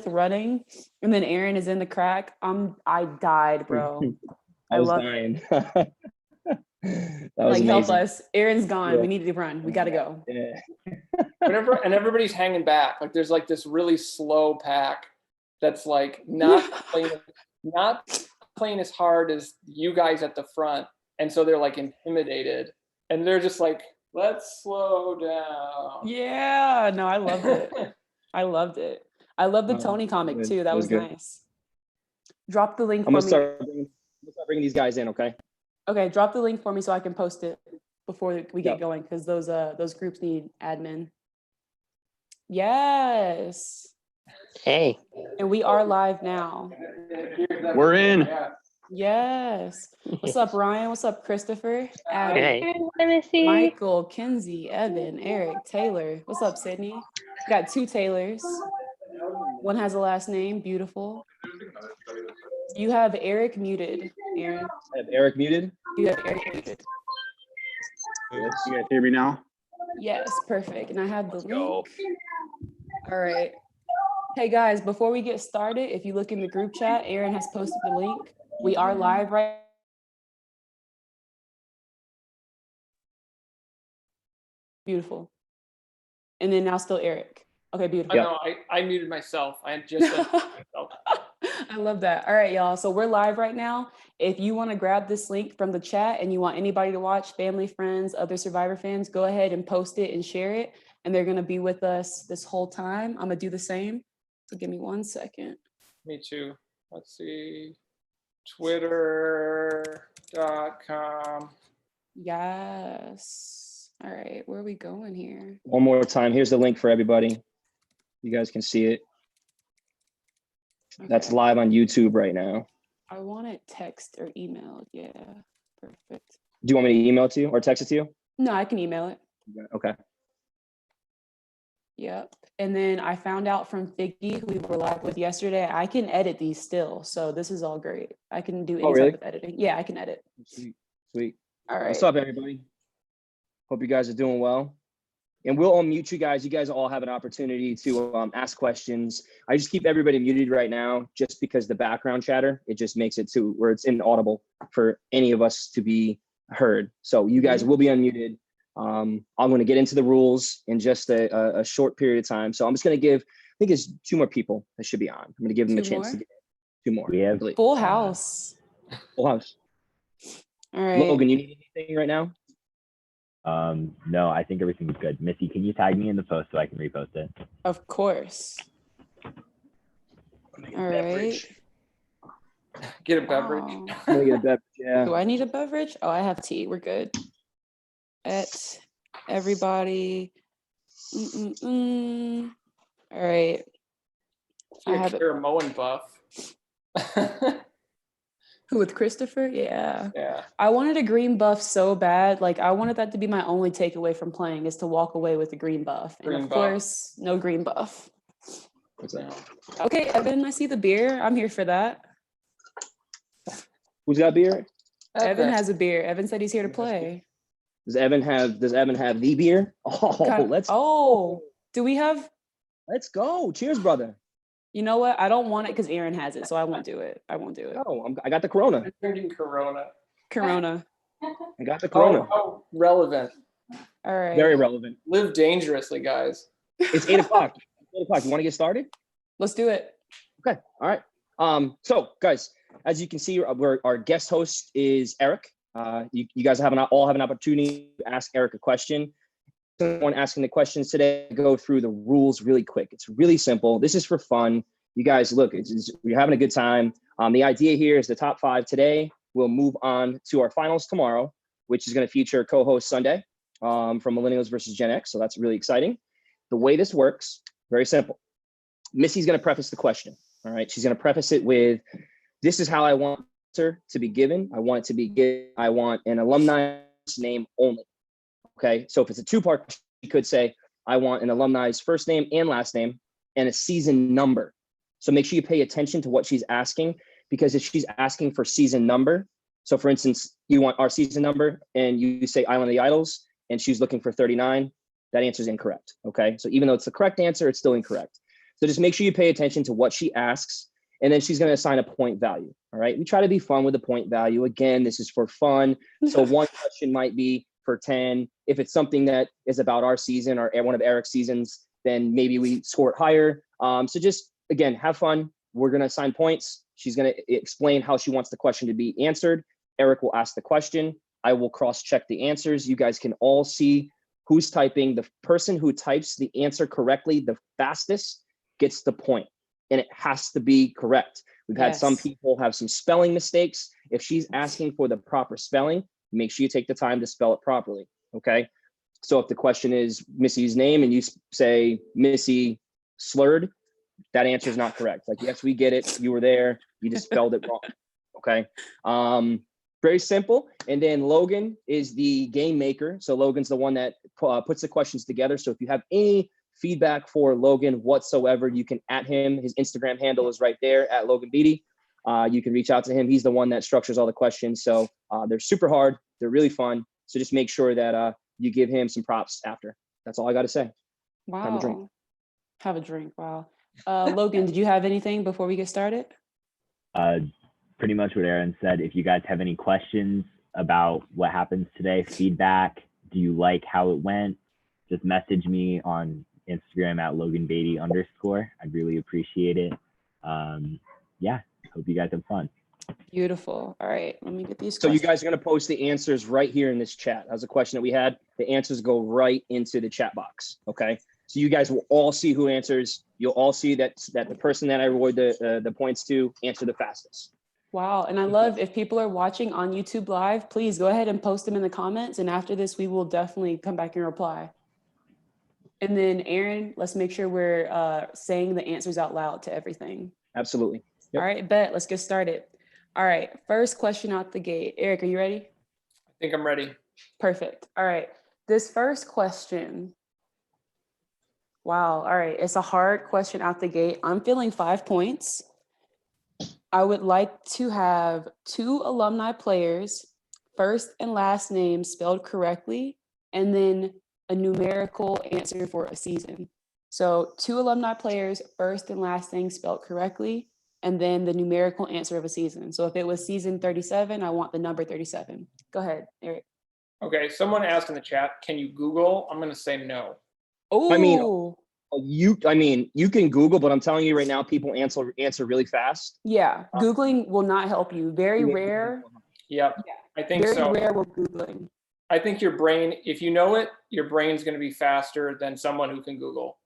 running, and then Aaron is in the crack. I died, bro. I was dying. That was like, help amazing. us. Aaron's gone. Yeah. We need to run. We got to go. Yeah. And everybody's hanging back. Like there's like this really slow pack that's like not playing as hard as you guys at the front. And so they're like intimidated. And they're just like, let's slow down. Yeah. No, I loved it. I loved it. I love the Tony comic too. That was nice. Drop the link for me. I'm gonna start bringing these guys in, okay? Okay, drop the link for me so I can post it before we get going, because those groups need admin. Yes. Hey. And we are live now. We're in. Yes. What's up, Ryan? What's up, Christopher? Adam, Hey. Michael, Kinsey, Evan, Eric, Taylor. What's up, Sydney? Got 2 Taylors. One has a last name. Beautiful. You have Erik muted, Aaron. I have Erik muted. You have Erik muted. You guys hear me now? Yes, perfect. And I have the link. All right. Hey guys, before we get started, if you look in the group chat, Aaron has posted the link. We are live right. Beautiful. And then now still Erik. Okay, beautiful. No, I muted myself. I had just myself. I love that. All right, y'all. So we're live right now. If you want to grab this link from the chat and you want anybody to watch, family, friends, other Survivor fans, go ahead and post it and share it. And they're going to be with us this whole time. I'm going to do the same. So give me 1 second. Me too. Let's see. Twitter.com. Yes. All right. Where are we going here? One more time. Here's the link for everybody. You guys can see it. Okay. That's live on YouTube right now. I want it text or email. Yeah, perfect. Do you want me to email it to you or text it to you? No, I can email it. Okay. Yep. And then I found out from Figgy, who we were live with yesterday, I can edit these still. So this is all great. I can do any type of editing. Yeah, I can edit. Sweet. All right. What's up, everybody? Hope you guys are doing well. And we'll unmute you guys. You guys all have an opportunity to ask questions. I just keep everybody muted right now just because the background chatter, it just makes it to where it's inaudible for any of us to be heard. So you guys will be unmuted. I'm going to get into the rules in just a short period of time. So I'm just going to give, I think it's 2 more people that should be on. I'm going to give them a chance to get 2 more. We have full house. Full house. All right. Logan, you need anything right now? No, I think everything's good. Missy, can you tag me in the post so I can repost it? Of course. All right. Get a beverage. Get a beverage. Yeah. Do I need a beverage? Oh, I have tea. We're good. At everybody. All right. I have a Moen buff. Who, with Christopher? Yeah. Yeah. I wanted a green buff so bad. Like, I wanted that to be my only takeaway from playing, is to walk away with a green buff. And of course, no green buff. What's that? Okay, Evan, I see the beer. I'm here for that. Who's got beer? Evan has a beer. Evan said he's here to play. Does Evan have the beer? Do we have? Let's go. Cheers, brother. You know what? I don't want it because Aaron has it, so I won't do it. Oh, I got the Corona. I'm drinking Corona. I got the Corona. Oh, relevant. All right. Very relevant. Live dangerously, guys. It's 8 o'clock. 8 o'clock. You want to get started? Let's do it. Okay. All right. So guys, as you can see, our guest host is Erik. You guys all have an opportunity to ask Erik a question. Someone asking the questions today, go through the rules really quick. It's really simple. This is for fun. You guys, look, we're having a good time. The idea here is the top 5 today. We'll move on to our finals tomorrow, which is going to feature co-host Sunday from Millennials versus Gen X. So that's really exciting. The way this works, very simple. Missy's going to preface the question. All right. She's going to preface it with, this is how I want her to be given. I want it to be given. I want an alumni name only. Okay. So if it's a 2-part, you could say, I want an alumni's first name and last name and a season number. So make sure you pay attention to what she's asking, because if she's asking for season number, so for instance, you want our season number and you say Island of the Idols and she's looking for 39, that answer is incorrect. Okay. So even though it's the correct answer, it's still incorrect. So just make sure you pay attention to what she asks, and then she's going to assign a point value. All right. We try to be fun with the point value. Again, this is for fun. So one question might be for 10. If it's something that is about our season or one of Eric's seasons, then maybe we score it higher. So just, again, have fun. We're going to assign points. She's going to explain how she wants the question to be answered. Eric will ask the question. I will cross-check the answers. You guys can all see who's typing. The person who types the answer correctly the fastest gets the point, and it has to be correct. We've had some people have some spelling mistakes. If she's asking for the proper spelling, make sure you take the time to spell it properly, okay? So if the question is Missy's name and you say Missy slurred, that answer is not correct. Like, yes, we get it. You were there. You just spelled it wrong, okay? Very simple. And then Logan is the game maker. So Logan's the one that puts the questions together. So if you have any feedback for Logan whatsoever, you can @ him. His Instagram handle is right there at Logan Beatty. You can reach out to him. He's the one that structures all the questions. So they're super hard. They're really fun. So just make sure that you give him some props after. That's all I got to say. Wow. Have a drink. Have a drink. Wow. Logan, did you have anything before we get started? Pretty much what Aaron said. If you guys have any questions about what happens today, feedback, do you like how it went? Just message me on Instagram at @LoganBeatty_. I'd really appreciate it. Yeah, hope you guys have fun. Beautiful. All right, let me get these So you questions. guys are going to post the answers right here in this chat. That was a question that we had. The answers go right into the chat box, okay? So you guys will all see who answers. You'll all see that the person that I award the points to answer the fastest. Wow. And I love, if people are watching on YouTube Live, please go ahead and post them in the comments. And after this, we will definitely come back and reply. And then Aaron, let's make sure we're saying the answers out loud to everything. Absolutely. Yep. All right, bet. Let's get started. All right. First question out the gate. Eric, are you ready? I think I'm ready. Perfect. All right. This first question. Wow. All right. It's a hard question out the gate. I'm feeling 5 points. I would like to have 2 alumni players, first and last name spelled correctly, and then a numerical answer for a season. So 2 alumni players, first and last name spelled correctly, and then the numerical answer of a season. So if it was season 37, I want the number 37. Go ahead, Eric. Okay, someone asked in the chat, can you Google? I'm going to say no. Oh, I mean, you can Google, but I'm telling you right now, people answer really fast. yeah. Googling will not help you. Very rare. Yep, Yeah. I think Very so. rare with Googling. I think your brain, if you know it, your brain's going to be faster than someone who can Google.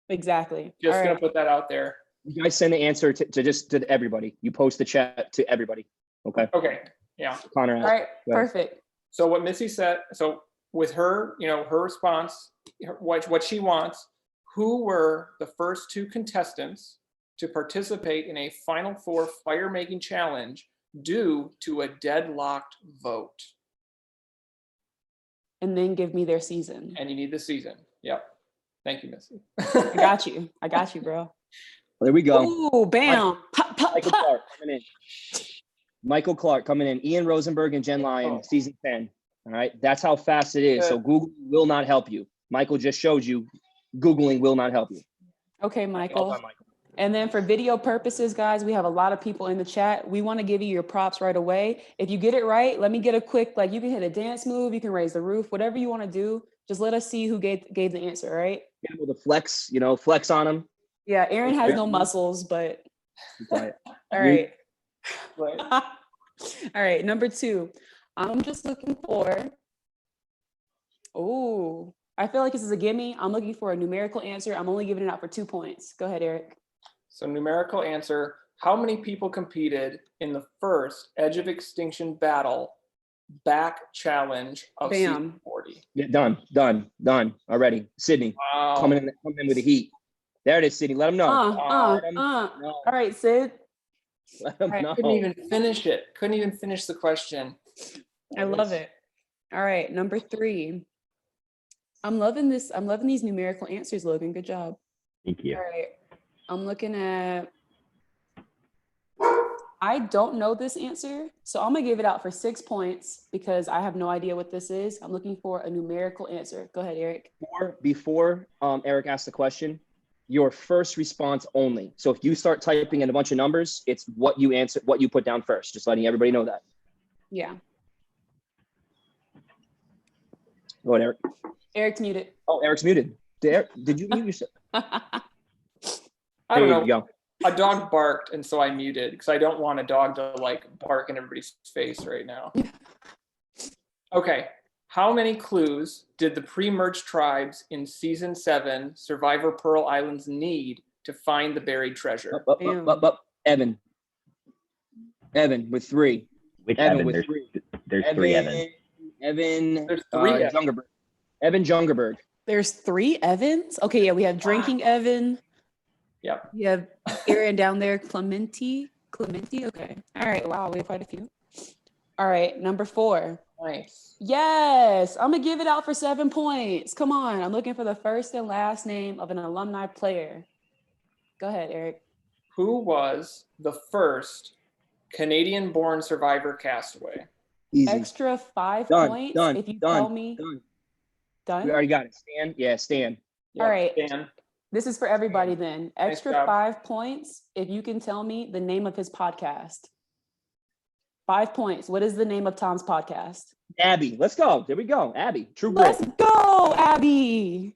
Exactly. Just All going right. to put that out there. You guys send the answer to everybody. You post the chat to everybody. Okay. Okay, yeah. Connor. All right. Perfect. So what Missy said, so with her, her response, what she wants, who were the first 2 contestants to participate in a Final Four fire-making challenge due to a deadlocked vote? And then give me their season. And you need the season. Yep. Thank you, Missy. I got you. I got you, bro. There we go. Ooh, bam. Pop, pop, Michael pop. Clark coming in. Michael Clark coming in. Ian Rosenberg and Jen Lyon, Oh. season 10. All right. That's how fast it is. So Google will not help you. Michael just showed you Googling will not help you. Okay, Well Michael. done, Michael. And then for video purposes, guys, we have a lot of people in the chat. We want to give you your props right away. If you get it right, let me get a quick, like, you can hit a dance move, you can raise the roof, whatever you want to do. Just let us see who gave the answer, all right? Yeah, with the flex, flex on them. Yeah, Aaron has no muscles, but all right. Right. All right, number 2. I'm just looking for, oh, I feel like this is a gimme. I'm looking for a numerical answer. I'm only giving it out for 2 points. Go ahead, Eric. So numerical answer, how many people competed in the first Edge of Extinction battle back challenge of season 40? Yeah, done already. Sydney, Wow. coming in with the heat. There it is, Sydney. Let them know. All right, Sid. Let them know. Couldn't even finish it. Couldn't even finish the question. I love it. All right, number 3. I'm loving this. I'm loving these numerical answers, Logan. Good job. Thank you. All right. I'm looking at, I don't know this answer, so I'm gonna give it out for 6 points because I have no idea what this is. I'm looking for a numerical answer. Go ahead, Eric. Before Eric asked the question, your first response only. So if you start typing in a bunch of numbers, it's what you answer, what you put down first. Just letting everybody know that. Yeah. Go ahead, Eric. Eric's muted. Oh, Eric's muted. Did you mute yourself? I There don't you know. go. A dog barked, and so I muted because I don't want a dog to like bark in everybody's face right now. Okay. How many clues did the pre-merge tribes in season 7 Survivor Pearl Islands need to find the buried treasure? Up. Evan with 3. Which Evan Evan? with There's 3. there's 3 Evans. Evan. There's 3 Evans. Jungerberg. Evan Jungerberg. There's 3 Evans. Okay, yeah, we have Drinking Evan. Yep. We have Aaron down there, Clementi. Okay. All right. Wow, we have quite a few. All right, number 4. Nice. Yes, I'm gonna give it out for 7 points. Come on, I'm looking for the first and last name of an alumni player. Go ahead, Eric. Who was the first Canadian-born survivor castaway? Easy. Extra 5 Done. points Done. if you Done. tell me. Done. Done. We already got it. Stan. Yeah, Stan. Yep, All right. Dan. This is for everybody then. Nice Extra job. 5 points if you can tell me the name of his podcast. 5 points. What is the name of Tom's podcast? Abby. Let's go. There we go. Abby. True Grit. Let's go, Abby.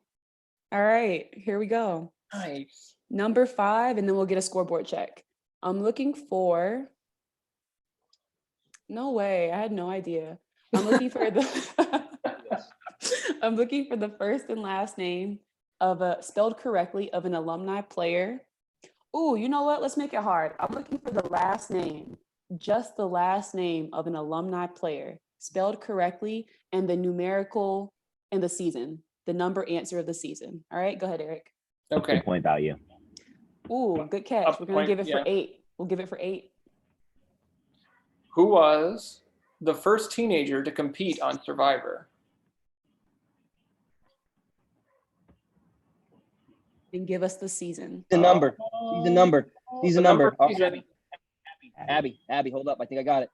All right, here we go. Nice. Number 5, and then we'll get a scoreboard check. I'm looking for. No way. I had no idea. I'm looking for the. I'm looking for the first and last name of spelled correctly of an alumni player. Oh, you know what? Let's make it hard. I'm looking for the last name, just the last name of an alumni player, spelled correctly, and the numerical and the season, the number answer of the season. All right, go ahead, Eric. Okay. Good point value. Ooh, good catch. Up We're gonna point, give it for yeah. 8. We'll give it for 8. Who was the first teenager to compete on Survivor? And give us the season. The number. He's a number. He's a number. Oh, season. Abby, hold up. I think I got it.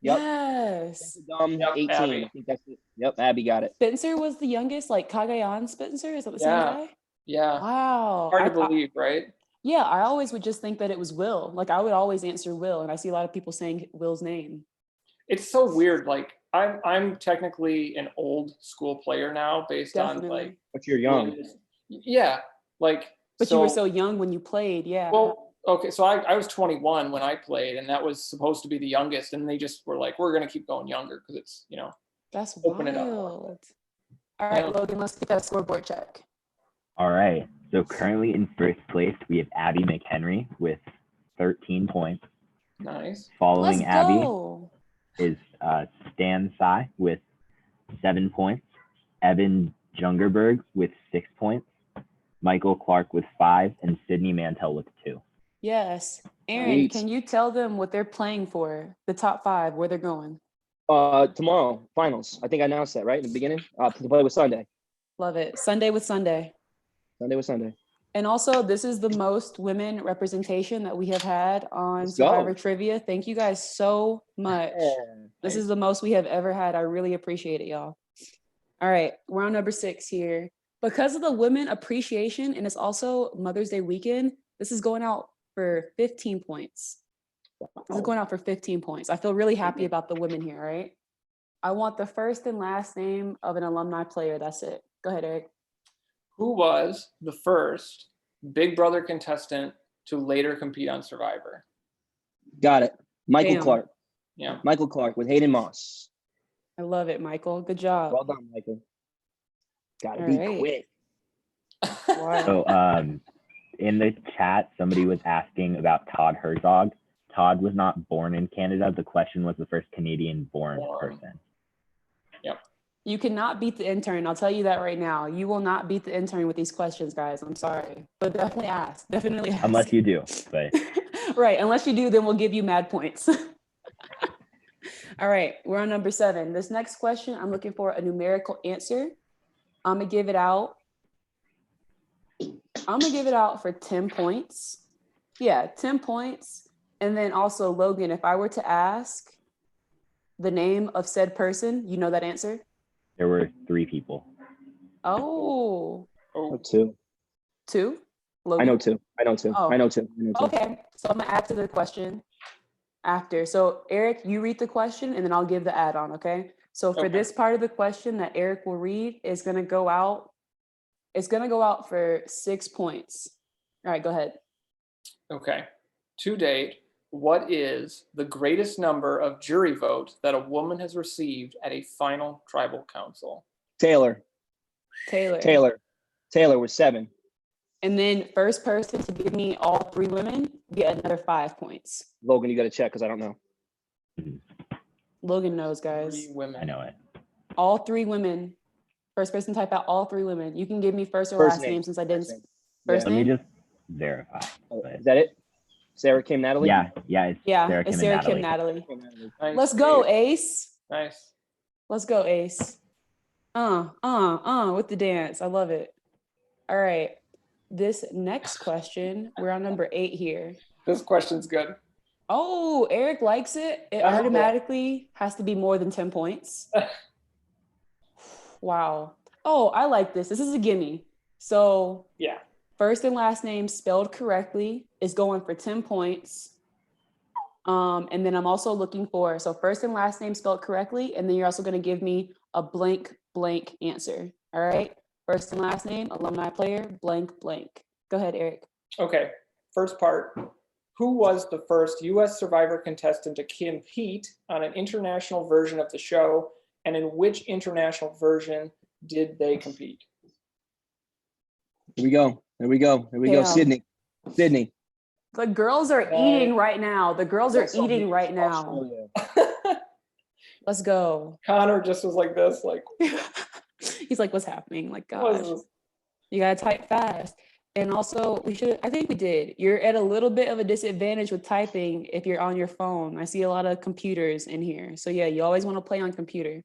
Yep. Yes. Yep, 18. Abby. I think that's it. Yep, Abby got it. Spencer was the youngest, like Cagayan Spencer. Is that the same Yeah. guy? Yeah. Wow. Hard to believe, right? Yeah, I always would just think that it was Will. Like I would always answer Will, and I see a lot of people saying Will's name. It's so weird. Like I'm technically an old school player now, based on like. But you're young. Yeah. Like. But you were so young when you played, yeah. Well, okay, so I was 21 when I played, and that was supposed to be the youngest, and they just were like, we're gonna keep going younger because it's, you know. That's open it up. wild. All right, Yeah. Logan, let's get that scoreboard check. All right. So currently in first place, we have Abby McHenry with 13 points. Nice. Following Let's Abby go. is Stan Tsai with 7 points. Evan Jungerberg with 6 points. Michael Clark with 5, and Sydney Mantell with 2. Yes. Aaron, Sweet. can you tell them what they're playing for? The top 5, where they're going. Tomorrow, finals. I think I announced that, right? In the beginning? To play with Sunday. Love it. Sunday with Sunday. Sunday with Sunday. And also, this is the most women representation that we have had on Let's go. Survivor Trivia. Thank you guys so much. This is the most we have ever had. I really appreciate it, y'all. All right, we're on number 6 here. Because of the women appreciation, and it's also Mother's Day weekend, this is going out for 15 points. This is going out for 15 points. I feel really happy about the women here, right? I want the first and last name of an alumni player. That's it. Go ahead, Eric. Who was the first Big Brother contestant to later compete on Survivor? Got it. Michael Bam. Clark. Yeah. Michael Clark with Hayden Moss. I love it, Michael. Good job. Well done, Michael. Gotta All be right. quick. Wow. So in the chat, somebody was asking about Todd Herzog. Todd was not born in Canada. The question was the first Canadian-born person. You cannot beat the intern. I'll tell you that right now. You will not beat the intern with these questions, guys. I'm sorry. But definitely ask. Definitely ask. Unless you do, but Right. Unless you do, then we'll give you mad points. All right. We're on number 7. This next question, I'm looking for a numerical answer. I'm going to give it out. For 10 points. Yeah, 10 points. And then also, Logan, if I were to ask the name of said person, you know that answer? there were 3 people. Oh, Oh, 2. 2? Logan? I know two. I know two. Oh. I know two. I know two. Okay, so I'm gonna add to the question after. So Eric, you read the question and then I'll give the add-on, okay? So for Okay. this part of the question that Eric will read is gonna go out, it's gonna go out for 6 points. All right, go ahead. Okay. To date, what is the greatest number of jury votes that a woman has received at a final tribal council? Taylor. Taylor was 7. And then first person to give me all 3 women get another 5 points. Logan, you got to check because I don't know. Logan knows, guys. 3 women. I know it. All 3 women. First person type out all 3 women. You can give me first or First last name. name since I didn't. First name. First Let me name? just verify. Is that it? Sarah Kim Natalie? Yeah. It's Yeah, Sarah it's Kim Sarah and Kim Natalie. Natalie. Nice. Let's go, Ace. Nice. Let's go, Ace. With the dance. I love it. All right. This next question, we're on number 8 here. This question's good. Oh, Eric likes it. It Oh. automatically has to be more than 10 points. Wow. Oh, I like this. This is a gimme. So Yeah. first and last name spelled correctly is going for 10 points. And then I'm also looking for, so first and last name spelled correctly, and then you're also going to give me a blank answer. All right. First and last name, alumni player, blank. Go ahead, Eric. Okay. First part. Who was the first U.S. Survivor contestant to compete on an international version of the show, and in which international version did they compete? Here we go. Damn. Sydney. The girls are eating right now. Australia. Let's go. Connor just was like this, like, He's like, what's happening? Like, what is gosh, this? you gotta type fast. And also, I think we did. You're at a little bit of a disadvantage with typing if you're on your phone. I see a lot of computers in here. So yeah, you always want to play on computer.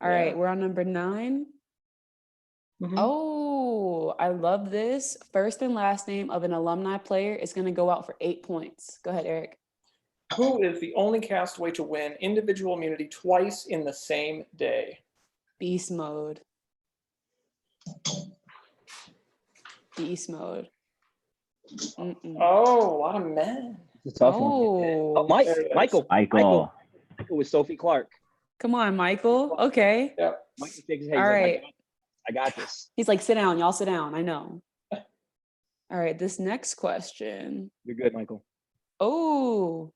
All right, we're on number 9. Mhm. Oh, I love this. First and last name of an alumni player is going to go out for 8 points. Go ahead, Eric. Who is the only castaway to win individual immunity twice in the same day? Beast mode. Mm-mm. Oh, a lot of men. It's a tough one. Oh, Mike. There it is. Michael with Sophie Clark. come on, Michael. Okay. Yep. Michael shakes his head. All He's right. like, I got this. He's like, sit down. Y'all sit down. I know. All right. This next question. You're good, Michael. Oh,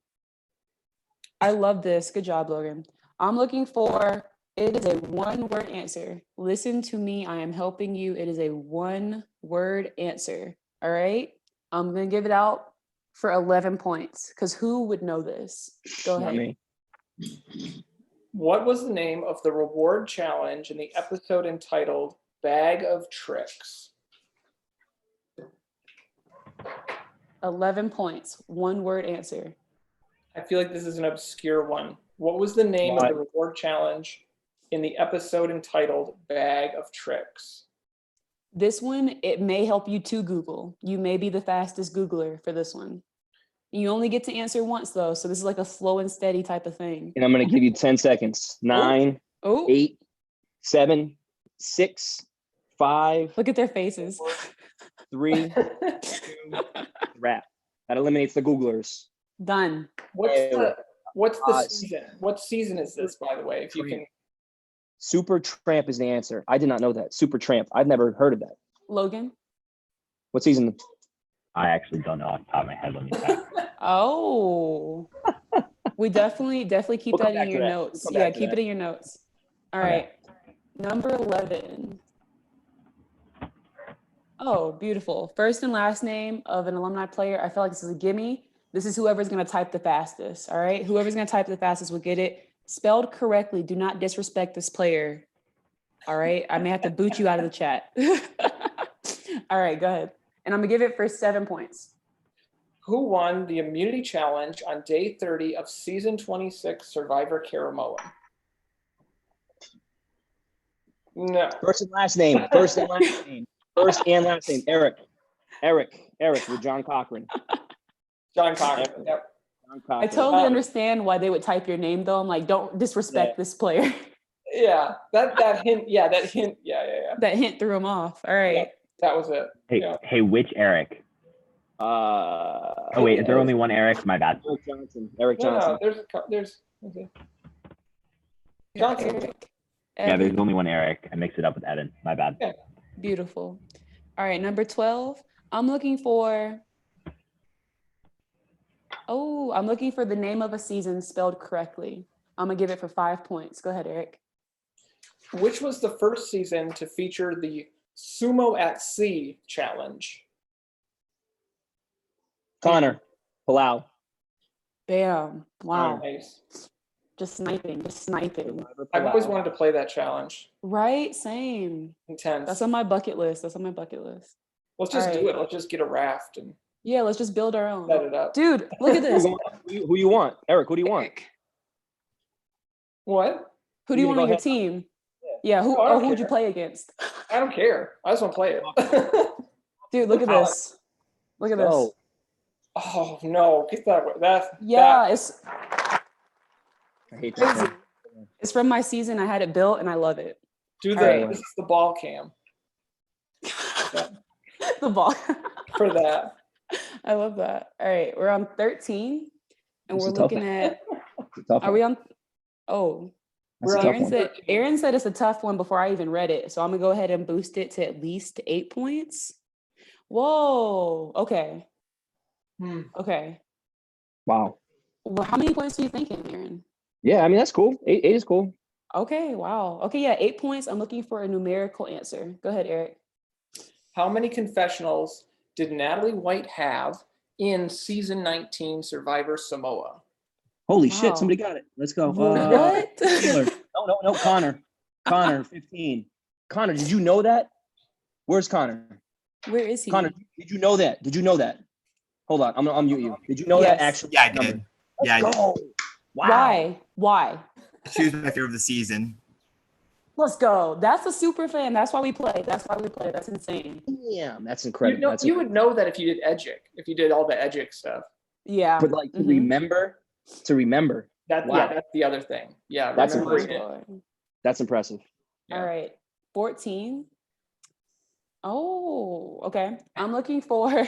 I love this. Good job, Logan. I'm looking for, it is a 1-word answer. Listen to me. I am helping you. It is a 1-word answer. All right. I'm going to give it out for 11 points because who would know this? Go Not ahead. me. What was the name of the reward challenge in the episode entitled Bag of Tricks? 11 points. 1-word answer. I feel like this is an obscure one. What was the name of the reward challenge in the episode entitled Bag of Tricks? This one, it may help you to Google. You may be the fastest Googler for this one. You only get to answer once though. So this is like a slow and steady type of thing. And I'm going to give you 10 seconds. 9, Oh, 8, 7, 6, 5, look at their faces. 3, 2, wrap. That eliminates the Googlers. Done. What's the season? What season is this, by the way? If you can. Super Tramp is the answer. I did not know that. Super Tramp. I've never heard of that. Logan. What season? I actually don't know off the top of my head. Let me check. Oh, we definitely keep We'll come that back in to your that. notes. We'll come Yeah, back to keep that. it in your notes. All Okay. right. Number 11. Oh, beautiful. First and last name of an alumni player. I feel like this is a gimme. This is whoever's going to type the fastest. All right. Whoever's going to type the fastest will get it. Spelled correctly. Do not disrespect this player. All right. I may have to boot you out of the chat. All right. Go ahead. And I'm going to give it for 7 points. Who won the immunity challenge on day 30 of season 26 Survivor Karamoa? No. First and last name. First and last name. Eric with John Cochran. John Cochran. Yep. John I Cochran. totally understand why they would type your name though. I'm like, don't disrespect this player. Yeah. That hint. Yeah. That hint. Yeah. That hint threw him off. All right. That was it. Hey, Yeah. hey, which Eric? Oh wait, is there only one Eric? My bad. Eric Johnson. Eric No, Johnson. there's Johnson. Eric. Yeah, there's Evan. only one Eric. I mixed it up with Evan. My bad. Yeah. Beautiful. All right, number 12. I'm looking for the name of a season spelled correctly. I'm gonna give it for 5 points. Go ahead, Eric. Which was the first season to feature the Sumo at Sea challenge? Connor. Palau. Bam. Wow. Nice. Just sniping. I've always wanted to play that challenge. Right? Same. Intense. That's on my bucket list. Let's just All do right. it. Let's just get a raft and Yeah, let's just build our own. set it up. Dude, look at this. Who you want? Eric, who do you want? Eric, What? who do you You want gonna on go your team? Yeah, Oh, I don't who'd you care. play against? I don't care. I just want to play it. Dude, look at this. Look at this. Go. Oh no! Get that. Yeah, it's I hate crazy. that. It's from my season. I had it built and I love it. Do All right. this is the ball cam The ball. for that. I love that. All right, we're on 13 and This we're is a tough looking one. at, It's a tough are one. we on? Oh, That's a we're tough Aaron one. said, Aaron said it's a tough one before I even read it. So I'm gonna go ahead and boost it to at least 8 points. Whoa, okay. Okay. Wow. Well, how many points are you thinking, Aaron? Yeah, I mean that's cool. Eight is cool. Okay, wow. Okay, yeah, 8 points. I'm looking for a numerical answer. Go ahead, Eric. How many confessionals did Natalie White have in season 19 Survivor Samoa? Holy Wow. shit! Somebody got it. Let's go. What? Taylor. No, Connor. Connor, 15. Connor, did you know that? Where's Connor? Where is he? Connor, did you know that? Did you know that? Hold on, I'm gonna unmute you. Did you know that Yes. actually? Yeah, I number? did. Yeah, I Let's did. go. Wow. Why? She was my favorite of the season. Let's go. That's a super fan. That's why we play. That's insane. Damn, that's You incredible. know, That's you would know that if you did Edgic, if you did all the Edgic stuff. Yeah. but like to Mhm. remember. Yeah, Wow. that's the other thing. Yeah, That's remembering it. Mind-blowing. That's impressive. Yeah. All right. 14. Oh, okay. I'm looking for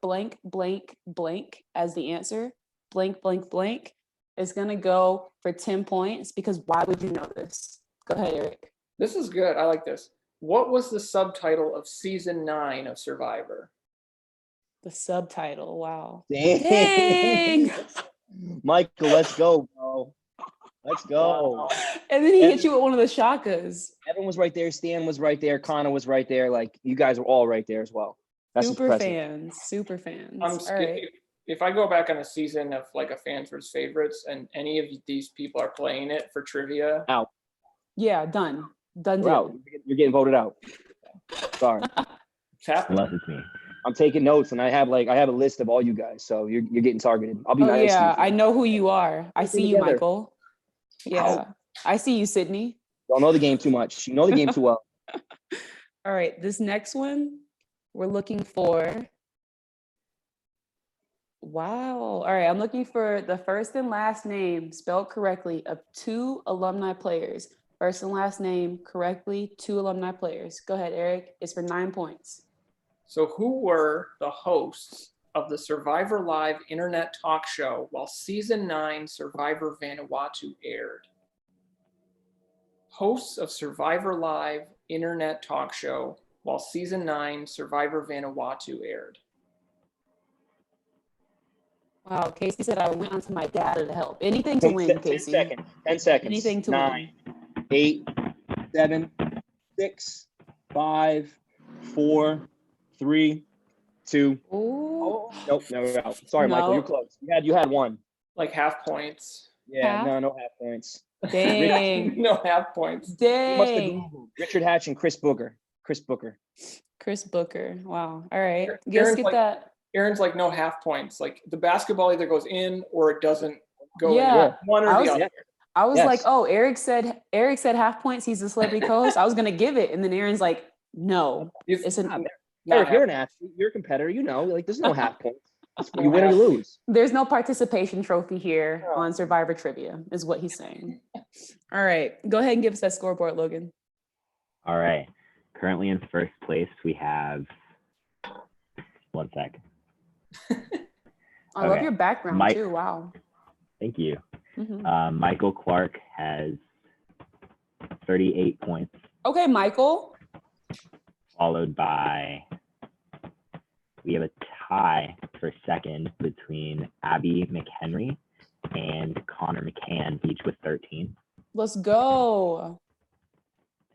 blank, blank, blank as the answer. Blank, blank, blank is gonna go for 10 points because why would you know this? Go ahead, Eric. This is good. I like this. What was the subtitle of season 9 of Survivor? The subtitle. Wow. Dang. Dang. Michael, let's go, bro. Let's go. And then he hit you with one of the shakas. Evan was right there. Stan was right there. Connor was right there. Like you guys were all right there as well. That's Super impressive. fans. Super fans. I'm All scared. right. If I go back on a season of like a fans versus favorites and any of these people are playing it for trivia, Yeah, done. Done We're out. deal. You're getting voted out. Sorry. it's happening. Unless it's me. I'm taking notes and I have a list of all you guys. So you're getting targeted. I'll be Oh nice yeah, to you. I know who you are. I see you, together. Michael. Yeah, I see you, Sydney. Don't know the game too much. You know the game too well. All right, this next one, we're looking for. Wow. All right, I'm looking for the first and last name spelled correctly of 2 alumni players. First and last name correctly, 2 alumni players. Go ahead, Eric. It's for 9 points. So who were the hosts of the Survivor Live internet talk show while season 9 Survivor Vanuatu aired? Hosts of Survivor Live internet talk show while season 9 Survivor Vanuatu aired. Wow, Casey said I went onto my data to help. Anything to win, 10 Casey. seconds. 10 seconds. Anything to 9, 8, 7, 6, 5, 4, 3, 2. Ooh. Oh, nope, no, we're out. Sorry, Michael, No. you're close. You had one. Like half points. Yeah, Half? no half points. Dang. No half points. You must have Dang. Googled Richard Hatch and Chris Booker. Chris Booker. Wow. All right. Aaron's Let's get like- that. Aaron's like no half points. Like the basketball either goes in or it doesn't go Yeah. in. One or I the was- other. I was Yes. like, oh, Eric said half points. He's the celebrity co-host. I was gonna give it, and then Aaron's like, no, it's an. not Eric, you're half- an athlete. You're a competitor. You know, like there's no half points. no You win or half. you lose. There's no participation trophy here No. on Survivor Trivia, is what he's saying. All right, go ahead and give us that scoreboard, Logan. All right. Currently in first place, we have, one sec. I love Okay. your background Mike- too. Wow. Thank you. Mhm. Michael Clark has 38 points, Okay, Michael. followed by, we have a tie for second between Abby McHenry and Connor McCann, each with 13. Let's go.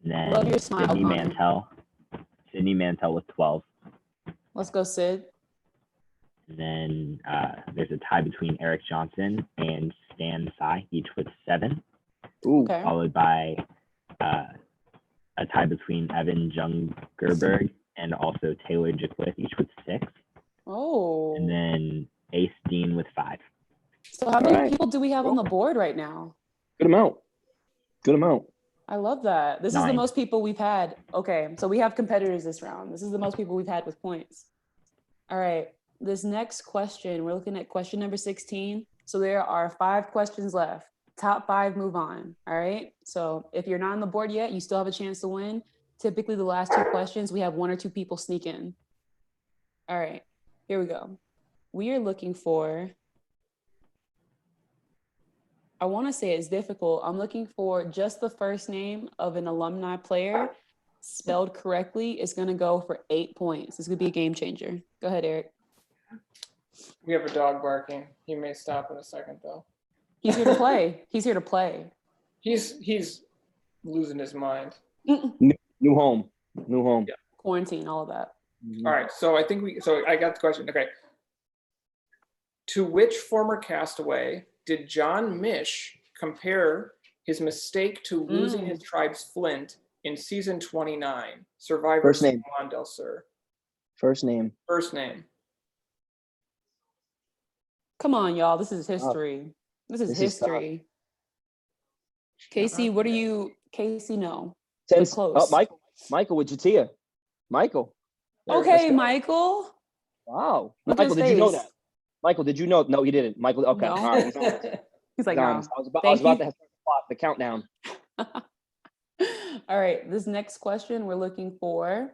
And then Love your smile, Sydney Connor. Mantell. Sydney Mantell with 12. Let's go, Sid. And then there's a tie between Eric Johnson and Stan Sai, each with 7. Ooh. Okay. Followed by a tie between Evan Jungerberg and also Taylor Jackwith, each with 6. Oh. And then Ace Dean with 5. So how many Alright. people do we have on the board right now? Good amount. Good amount. I love that. This is the 9. most people we've had. Okay, so we have competitors this round. This is the most people we've had with points. All right, this next question, we're looking at question number 16. So there are 5 questions left. Top 5 move on. All right, so if you're not on the board yet, you still have a chance to win. Typically, the last 2 questions, we have 1 or 2 people sneak in. All right, here we go. We are looking for, I want to say it's difficult. I'm looking for just the first name of an alumni player spelled correctly. It's going to go for 8 points. This could be a game changer. Go ahead, Eric. We have a dog barking. He may stop in a second though. He's here to play. He's here to play. He's losing his mind. New home. New home. Yeah. Quarantine, all of that. All right, so I got the question. Okay. To which former castaway did John Mish compare his mistake to losing his tribe's flint in season 29? Survivor First name. Juan del Sur. First name. First name. Come on, y'all. This is history. This is This is tough. history. Casey, what are you? Casey, no. Since close. Michael with Jatia. Michael. There, let's Okay, go. Michael. Wow. Look at Michael, his did you know face. that? Michael, did you know? No, you didn't. Michael, okay. No. All right. He's like, I no. was about Thank to have you. the countdown. All right, this next question we're looking for.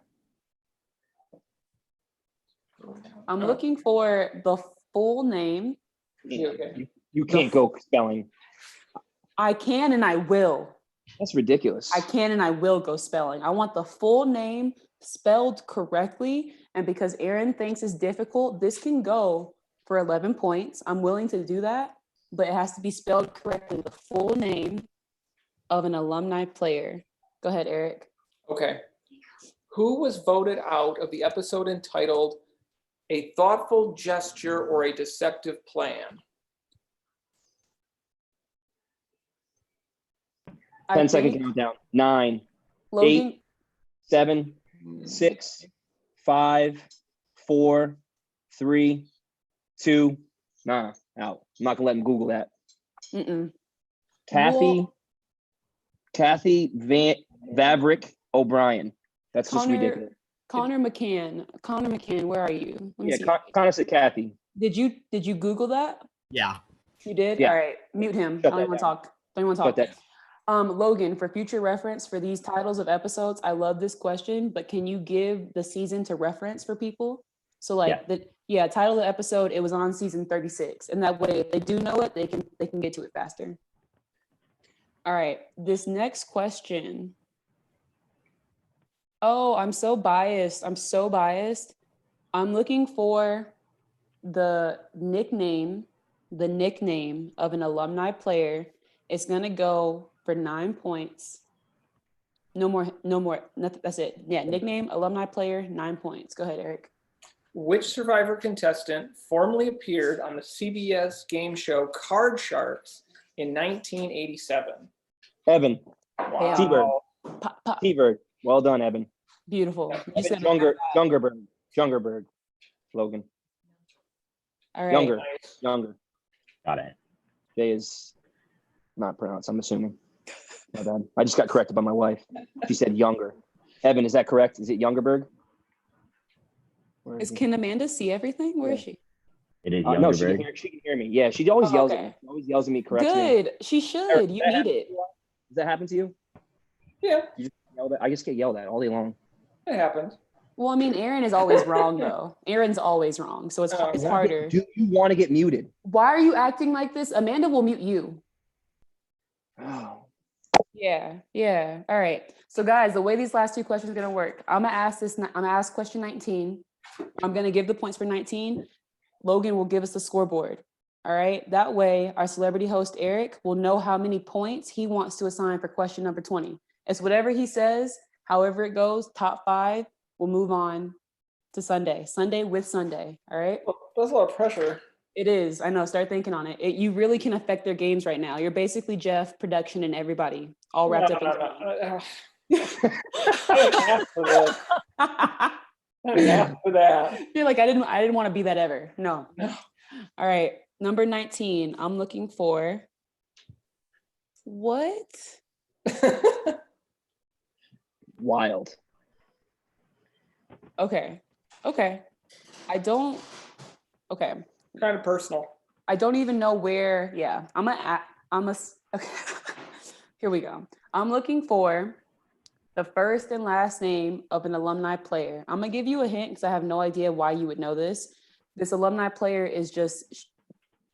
I'm looking for the full name. Okay. You can't go spelling. I can and I will. That's ridiculous. I can and I will go spelling. I want the full name spelled correctly. And because Aaron thinks it's difficult, this can go for 11 points. I'm willing to do that, but it has to be spelled correctly. The full name of an alumni player. Go ahead, Eric. Okay. Who was voted out of the episode entitled A Thoughtful Gesture or a Deceptive Plan? 10-second countdown. 9, Logan, 7, 6, 5, 4, 3, 2. Nah, out. I'm not gonna let him Google that. mm-mm. Kathy Vavrick O'Brien. That's just Connor- ridiculous. Connor McCann, where are you? Let me Yeah, see. Connor said Kathy. Did you Google that? Yeah. You did? Yeah. All right. Mute him. Shut I don't that want to down. talk. Don't want to Shut talk. that. Logan, for future reference for these titles of episodes, I love this question, but can you give the season to reference for people? So like title of the episode, it was on season 36. And that way if they do know it, they can get to it faster. All right. This next question. Oh, I'm so biased. I'm looking for the nickname of an alumni player. It's going to go for 9 points. No more. That's it. Yeah, nickname, alumni player, 9 points. Go ahead, Eric. Which Survivor contestant formerly appeared on the CBS game show Card Sharks in 1987? Evan. Wow. T-Bird. Pop, pop. T-Bird. Well done, Evan. Beautiful. You said Evan Jungerberg. Logan. all right. Younger. Got it. J is not pronounced, I'm assuming. My bad. I just got corrected by my wife. She said younger. Evan, is that correct? Is it Youngerberg? Where is he? Can Amanda see everything? Where is she? It is No, she Youngerberg. can hear me. Yeah, she always yells at okay. me. She always yells at me, corrects me. Good. She should. You need it. Does that happen to you? Yeah. You just yell at, I just get yelled at all day long. It happened. Well, I mean, Aaron is always wrong though. Aaron's always wrong, so it's Oh, it's yeah. harder. Do you want to get muted? Why are you acting like this? Amanda will mute you. Oh. Yeah. All right. So guys, the way these last two questions are gonna work, I'm gonna ask question 19. I'm gonna give the points for 19. Logan will give us the scoreboard. All right. That way, our celebrity host Erik will know how many points he wants to assign for question number 20. It's whatever he says, however it goes, top 5, we'll move on to Sunday. Sunday with Sunday. All right. That's a lot of pressure. It is. I know. Start thinking on it. You really can affect their games right now. You're basically Jeff, production, and everybody all wrapped up. No. I didn't ask for this. I didn't ask for that. You're like, I didn't want to be that ever. No. No. All right. Number 19. I'm looking for what? Wild. Okay. Okay. Kind of personal. I don't even know where. Yeah. Okay. Here we go. I'm looking for the first and last name of an alumni player. I'm gonna give you a hint because I have no idea why you would know this. This alumni player is just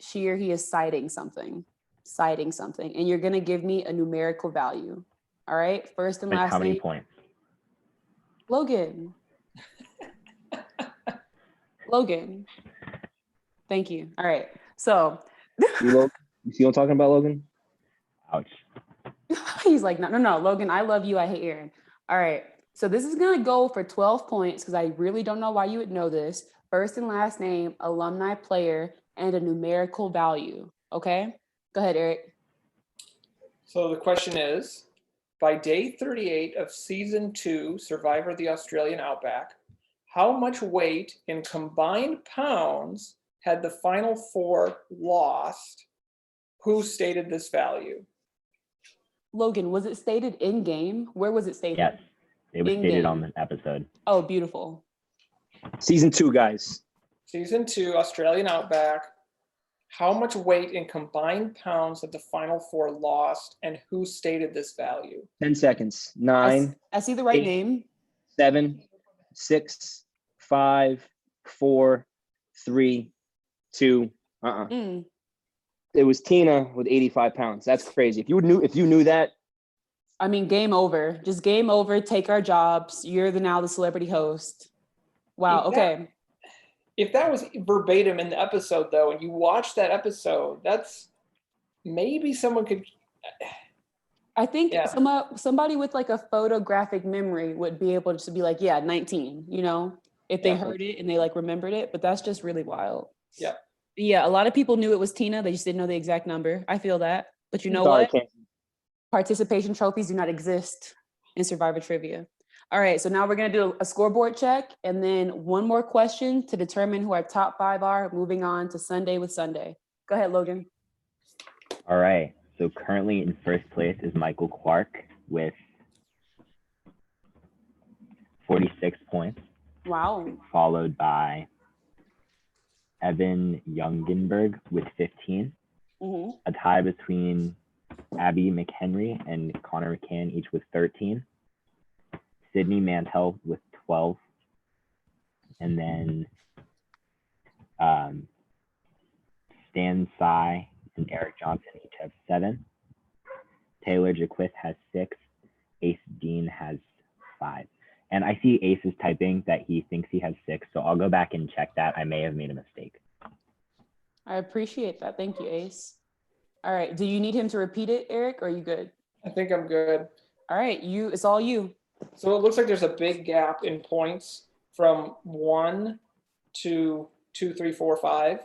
she or he is citing something, and you're gonna give me a numerical value. All right, first and Like last how many name. points? Logan. Logan. Thank you. All right, so You see what I'm talking about, Logan? Ouch. he's like, no, Logan, I love you. I hate Aaron. All right. So this is going to go for 12 points because I really don't know why you would know this. First and last name, alumni player, and a numerical value. Okay. Go ahead, Erik. So the question is, by day 38 of season 2, Survivor the Australian Outback, how much weight in combined pounds had the final 4 lost? Who stated this value? Logan, was it stated in game? Where was it stated? Yes, it was In stated game. on the episode. Oh, beautiful. Season 2, guys. Season 2, Australian Outback. How much weight in combined pounds had the final 4 lost, and who stated this value? 10 seconds. 9, I see the right 8, name. 7, 6, 5, 4, 3, 2. It was Tina with 85 pounds. That's crazy. If you knew that. I mean, game over. Just game over. Take our jobs. You're now the celebrity host. Wow. Okay. If that was verbatim in the episode, though, and you watch that episode, that's maybe someone could. I think Yeah. somebody with like a photographic memory would be able to be like, yeah, 19, if they Yeah. heard it and they like remembered it, but that's just really wild. Yeah. Yeah, a lot of people knew it was Tina. They just didn't know the exact number. I feel that. But you know Sorry, what? can't- Participation trophies do not exist in Survivor Trivia. All right, so now we're going to do a scoreboard check and then one more question to determine who our top 5 are, moving on to Sunday with Sunday. Go ahead, Logan. All right. So currently in first place is Michael Clark with 46 points, Wow. followed by Evan Youngenberg with 15. Mm-hmm. A tie between Abby McHenry and Connor McCann, each with 13. Sydney Mantel with 12. And then Stan Tsai and Eric Johnson each have 7. Taylor Jaquith has 6. Ace Dean has 5. And I see Ace is typing that he thinks he has 6, so I'll go back and check that. I may have made a mistake. I appreciate that. Thank you, Ace. All right. Do you need him to repeat it, Erik, or are you good? I think I'm good. All right. It's all you. So it looks like there's a big gap in points from 1 to 2, 3, 4, 5.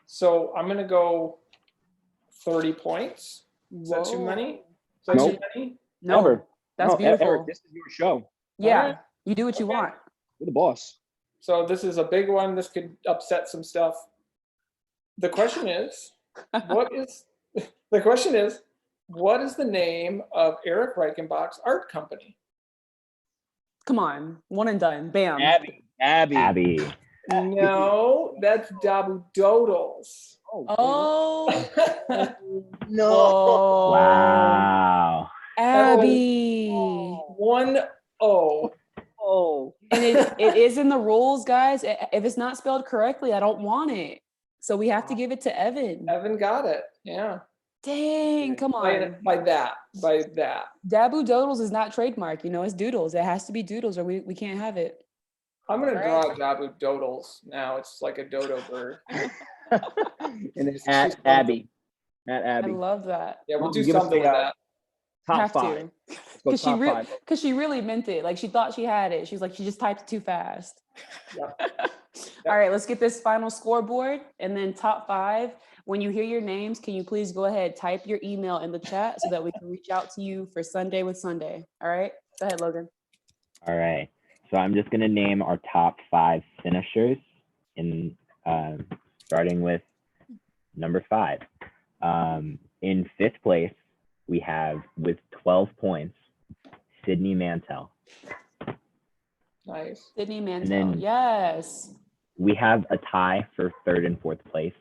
So I'm going to go 30 points. Is that too Whoa. many? Is that Nope. too many? No, Never. that's No, beautiful. Erik, this is your show. Yeah, All right. you do what you Okay. want. You're the boss. So this is a big one. This could upset some stuff. The question is, what is the name of Erik Reichenbach's art company? Come on, one and done. Bam. Abby. No, that's Dabu Dodles. Oh, no. whoa. Wow. Abby. 1-0. Oh, And it is in the rules, guys. If it's not spelled correctly, I don't want it. So we have to give it to Evan. Evan got it. Yeah. Dang, come on. By that. Dabu Doodles is not trademark. It's doodles. It has to be doodles or we can't have it. I'm gonna All draw Dabu Dodles now. It's like a dodo bird. and then She's at fun. Abby. At I Abby. love that. Yeah, we'll do Give us something the, with that. Top Have five. to. Let's go top five. Because she really meant it. Like she thought she had it. She was like, she just typed too fast. Yep. All right, let's get this final scoreboard and then top 5. When you hear your names, can you please go ahead, type your email in the chat so that we can reach out to you for Sunday with Sunday. All right, go ahead, Logan. All right. So I'm just going to name our top 5 finishers in starting with number 5. In 5th place, we have with 12 points, Sydney Mantel. Nice. Sydney Mantel, then- yes. We have a tie for 3rd and 4th place.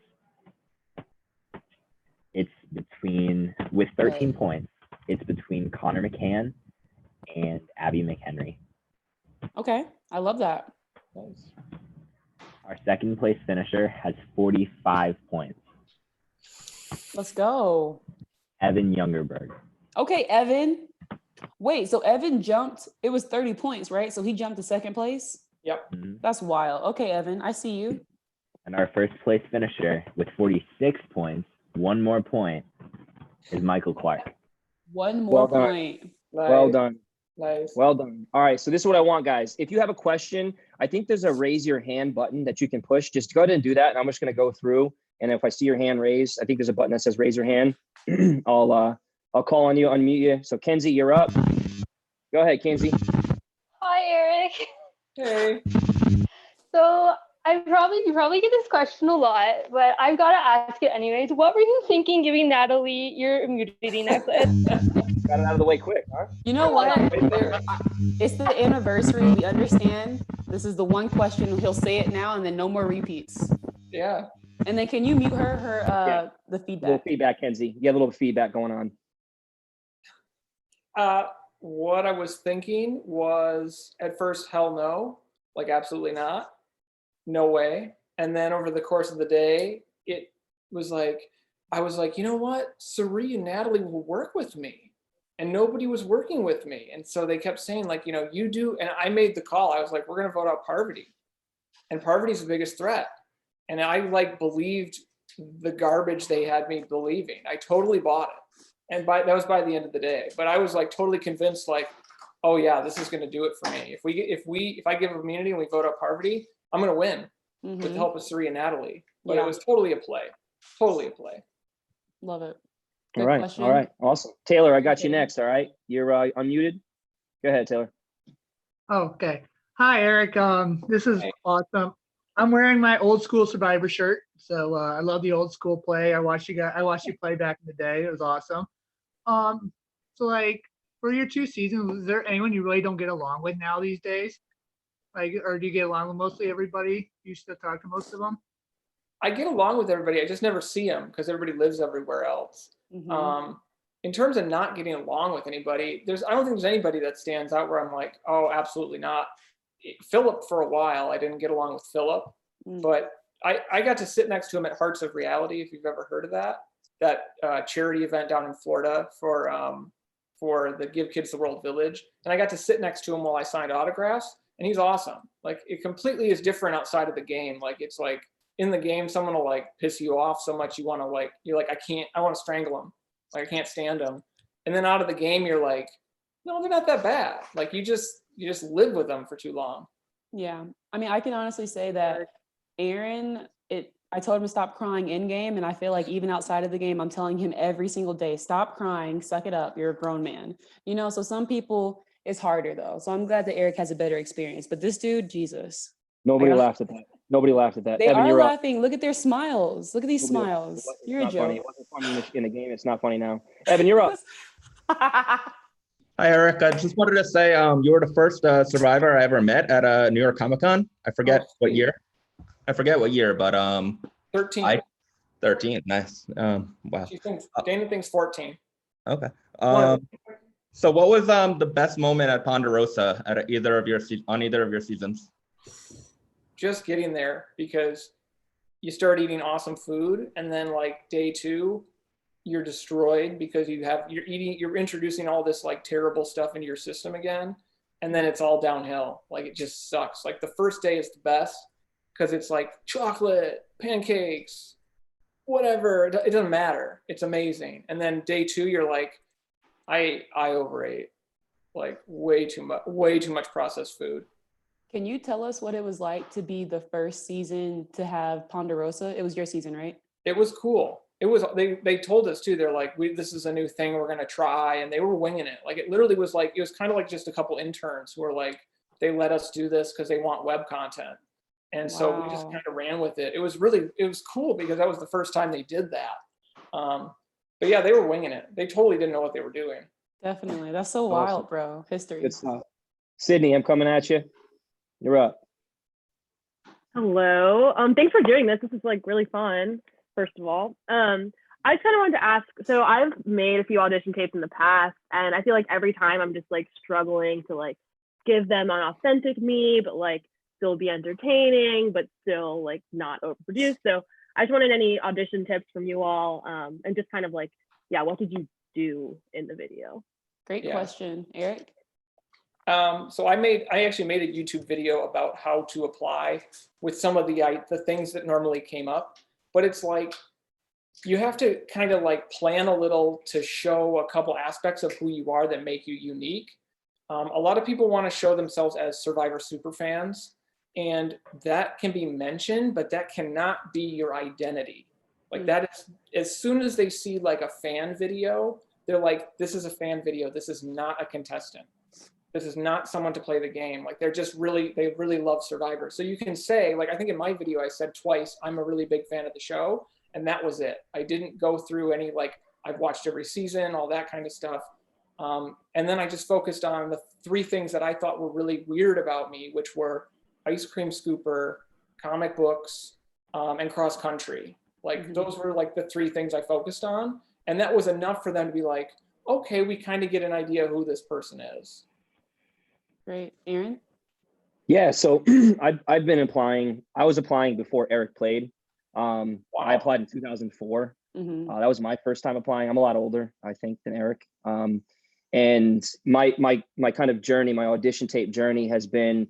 It's with 13 points, it's between Connor McCann and Abby McHenry. Okay, I love that. Nice. Our 2nd place finisher has 45 points, Let's go. Evan Youngerberg. Okay, Evan. Wait, so Evan jumped, it was 30 points, right? So he jumped to 2nd place? Yep. Mhm. That's wild. Okay, Evan, I see you. And our 1st place finisher with 46 points, one more point, is Michael Clark. One more Well done. point. Nice. Well done. Nice. Well done. All right. So this is what I want, guys. If you have a question, I think there's a raise your hand button that you can push. Just go ahead and do that. And I'm just going to go through. And if I see your hand raised, I think there's a button that says raise your hand. I'll call on you, unmute you. So Kenzie, you're up. Go ahead, Kenzie. Hi, Eric. Hey. So you probably get this question a lot, but I've got to ask it anyways. What were you thinking giving Natalie your immunity necklace? Got it out of the way quick, huh? You know what? Right there. It's the anniversary. We understand. This is the one question. He'll say it now and then no more repeats. Yeah. And then can you mute her, Yeah. the A little feedback? feedback, Kenzie. You have a little feedback going on. What I was thinking was at first, hell no, like absolutely not, no way. And then over the course of the day, it was like, I was like, you know what? Sari and Natalie will work with me. And nobody was working with me. And so they kept saying like, you do. And I made the call. I was like, we're going to vote out Parvati. And Parvati's the biggest threat. And I like believed the garbage they had me believing. I totally bought it. And that was by the end of the day. But I was like totally convinced, like, oh yeah, this is going to do it for me. If I give immunity and we vote out Parvati, I'm going to win with the Mhm. help of Sari and Natalie. But Yeah. it was totally a play. Totally a play. Love it. All Good right. question. All right. Awesome. Taylor, I got you Okay. next. All right. You're unmuted. Go ahead, Taylor. Oh, okay. Hi, Eric. This is Hey. awesome. I'm wearing my old school Survivor shirt. So I love the old school play. I watched you play back in the day. It was awesome. So like for your 2 seasons, is there anyone you really don't get along with now these days? Like, or do you get along with mostly everybody? You still talk to most of them? I get along with everybody. I just never see them because everybody lives everywhere else. Mhm. In terms of not getting along with anybody, I don't think there's anybody that stands out where I'm like, oh, absolutely not. Philip, for a while, I didn't get along with Philip, Mm. but I got to sit next to him at Hearts of Reality, if you've ever heard of that charity event down in Florida for the Give Kids the World Village. And I got to sit next to him while I signed autographs, and he's awesome. Like, it completely is different outside of the game. Like, it's like in the game, someone will like piss you off so much you want to like, you're like, I want to strangle him. Like, I can't stand them. And then out of the game, you're like, no, they're not that bad. Like, you just live with them for too long. Yeah. I mean, I can honestly say that Aaron, I told him to stop crying in game. And I feel like even outside of the game, I'm telling him every single day, stop crying, suck it up. You're a grown man. So some people it's harder though. So I'm glad that Eric has a better experience. But this dude, Jesus. Nobody I got- laughed at that. Nobody laughed at that. They Evan, are you're up. laughing. Look at their smiles. Look at these Nobody- smiles. It's You're a not funny. joke. It wasn't funny in the game. It's not funny now. Evan, you're up. Hi, Eric. I just wanted to say you were the first survivor I ever met at New York Comic Con. I forget Oh, what sweet. year. but 13. 13. Nice. Wow. Dana thinks 14. Okay. One of Um, So what was the best moment at Ponderosa at either of your seasons? Just getting there, because you start eating awesome food, and then like day 2, you're destroyed because you're introducing all this like terrible stuff into your system again, and then it's all downhill. Like it just sucks. Like the first day is the best because it's like chocolate, pancakes, whatever. It doesn't matter. It's amazing. And then day 2, you're like, I overate like way too much processed food. Can you tell us what it was like to be the first season to have Ponderosa? It was your season, right? It was cool. It was, they told us too, they're like, this is a new thing we're going to try. And they were winging it. Like, it literally was like, it was kind of like just a couple interns who were like, they let us do this because they want web content. And so we just Wow. kind of ran with it. It was cool because that was the first time they did that. But yeah, they were winging it. They totally didn't know what they were doing. Definitely. That's so Awesome. wild, bro. History. Good stuff. Sydney, I'm coming at you. You're up. Hello. Thanks for doing this. This is like really fun, first of all. I just kind of wanted to ask, so I've made a few audition tapes in the past, and I feel like every time I'm just like struggling to like give them an authentic me, but like still be entertaining, but still like not overproduced. So I just wanted any audition tips from you all, and just kind of like, yeah, what did you do in the video? Great question. Eric? So I actually made a YouTube video about how to apply with some of the things that normally came up, but it's like, you have to kind of like plan a little to show a couple aspects of who you are that make you unique. A lot of people want to show themselves as Survivor super fans, and that can be mentioned, but that cannot be your identity. Like that is, as soon as they see like a fan video, they're like, this is a fan video. This is not a contestant. This is not someone to play the game. Like they really love Survivor. So you can say, like, I think in my video, I said twice, I'm a really big fan of the show. And that was it. I didn't go through any, like, I've watched every season, all that kind of stuff. And then I just focused on the 3 things that I thought were really weird about me, which were ice cream scooper, comic books, and cross country. Like those were like the 3 things I focused on. And that was enough for them to be like, okay, we kind of get an idea who this person is. Great. Aaron? Yeah, so I've been applying. I was applying before Erik played. I applied in 2004. That was my first time applying. I'm a lot older, I think, than Erik. And my kind of journey, my audition tape journey, has been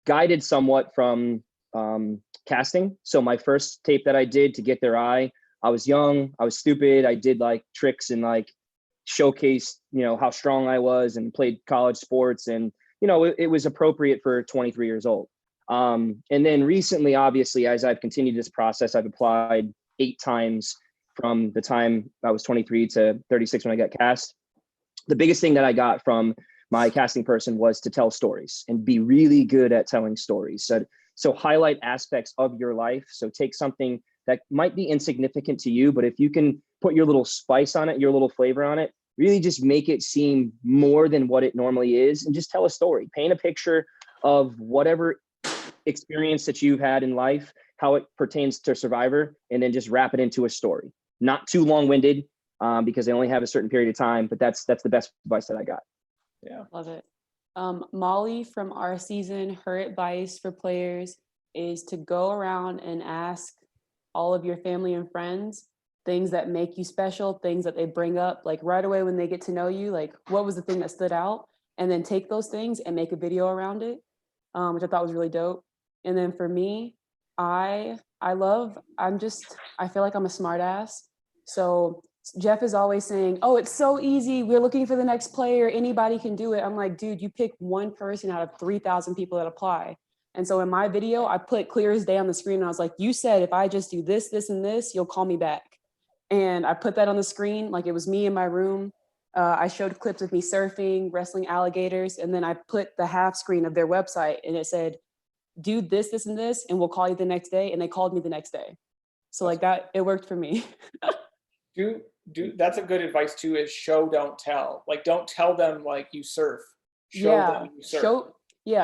guided somewhat from casting. So my first tape that I did to get their eye, I was young, I was stupid. I did like tricks and like showcased, how strong I was, and played college sports, and it was appropriate for 23 years old. And then recently, obviously, as I've continued this process, I've applied 8 times from the time I was 23 to 36 when I got cast. The biggest thing that I got from my casting person was to tell stories and be really good at telling stories. So highlight aspects of your life. So take something that might be insignificant to you, but if you can put your little spice on it, your little flavor on it, really just make it seem more than what it normally is, and just tell a story. Paint a picture of whatever experience that you've had in life, how it pertains to Survivor, and then just wrap it into a story. Not too long-winded, because they only have a certain period of time, but that's the best advice that I got. Yeah. Love it. Molly from our season, her advice for players is to go around and ask all of your family and friends things that make you special, things that they bring up, like right away when they get to know you, like what was the thing that stood out, and then take those things and make a video around it, which I thought was really dope. And then for me, I feel like I'm a smart ass. So Jeff is always saying, oh, it's so easy. We're looking for the next player. Anybody can do it. I'm like, dude, you pick one person out of 3,000 people that apply. And so in my video, I put clear as day on the screen. And I was like, you said, if I just do this, this, and this, you'll call me back. And I put that on the screen, like it was me in my room. I showed clips of me surfing, wrestling alligators. And then I put the half screen of their website, and it said, do this, this, and this, and we'll call you the next day. And they called me the next day. So like that, it worked for me. That's a good advice too, is show, don't tell. Like, don't tell them like you surf. Show them you surf.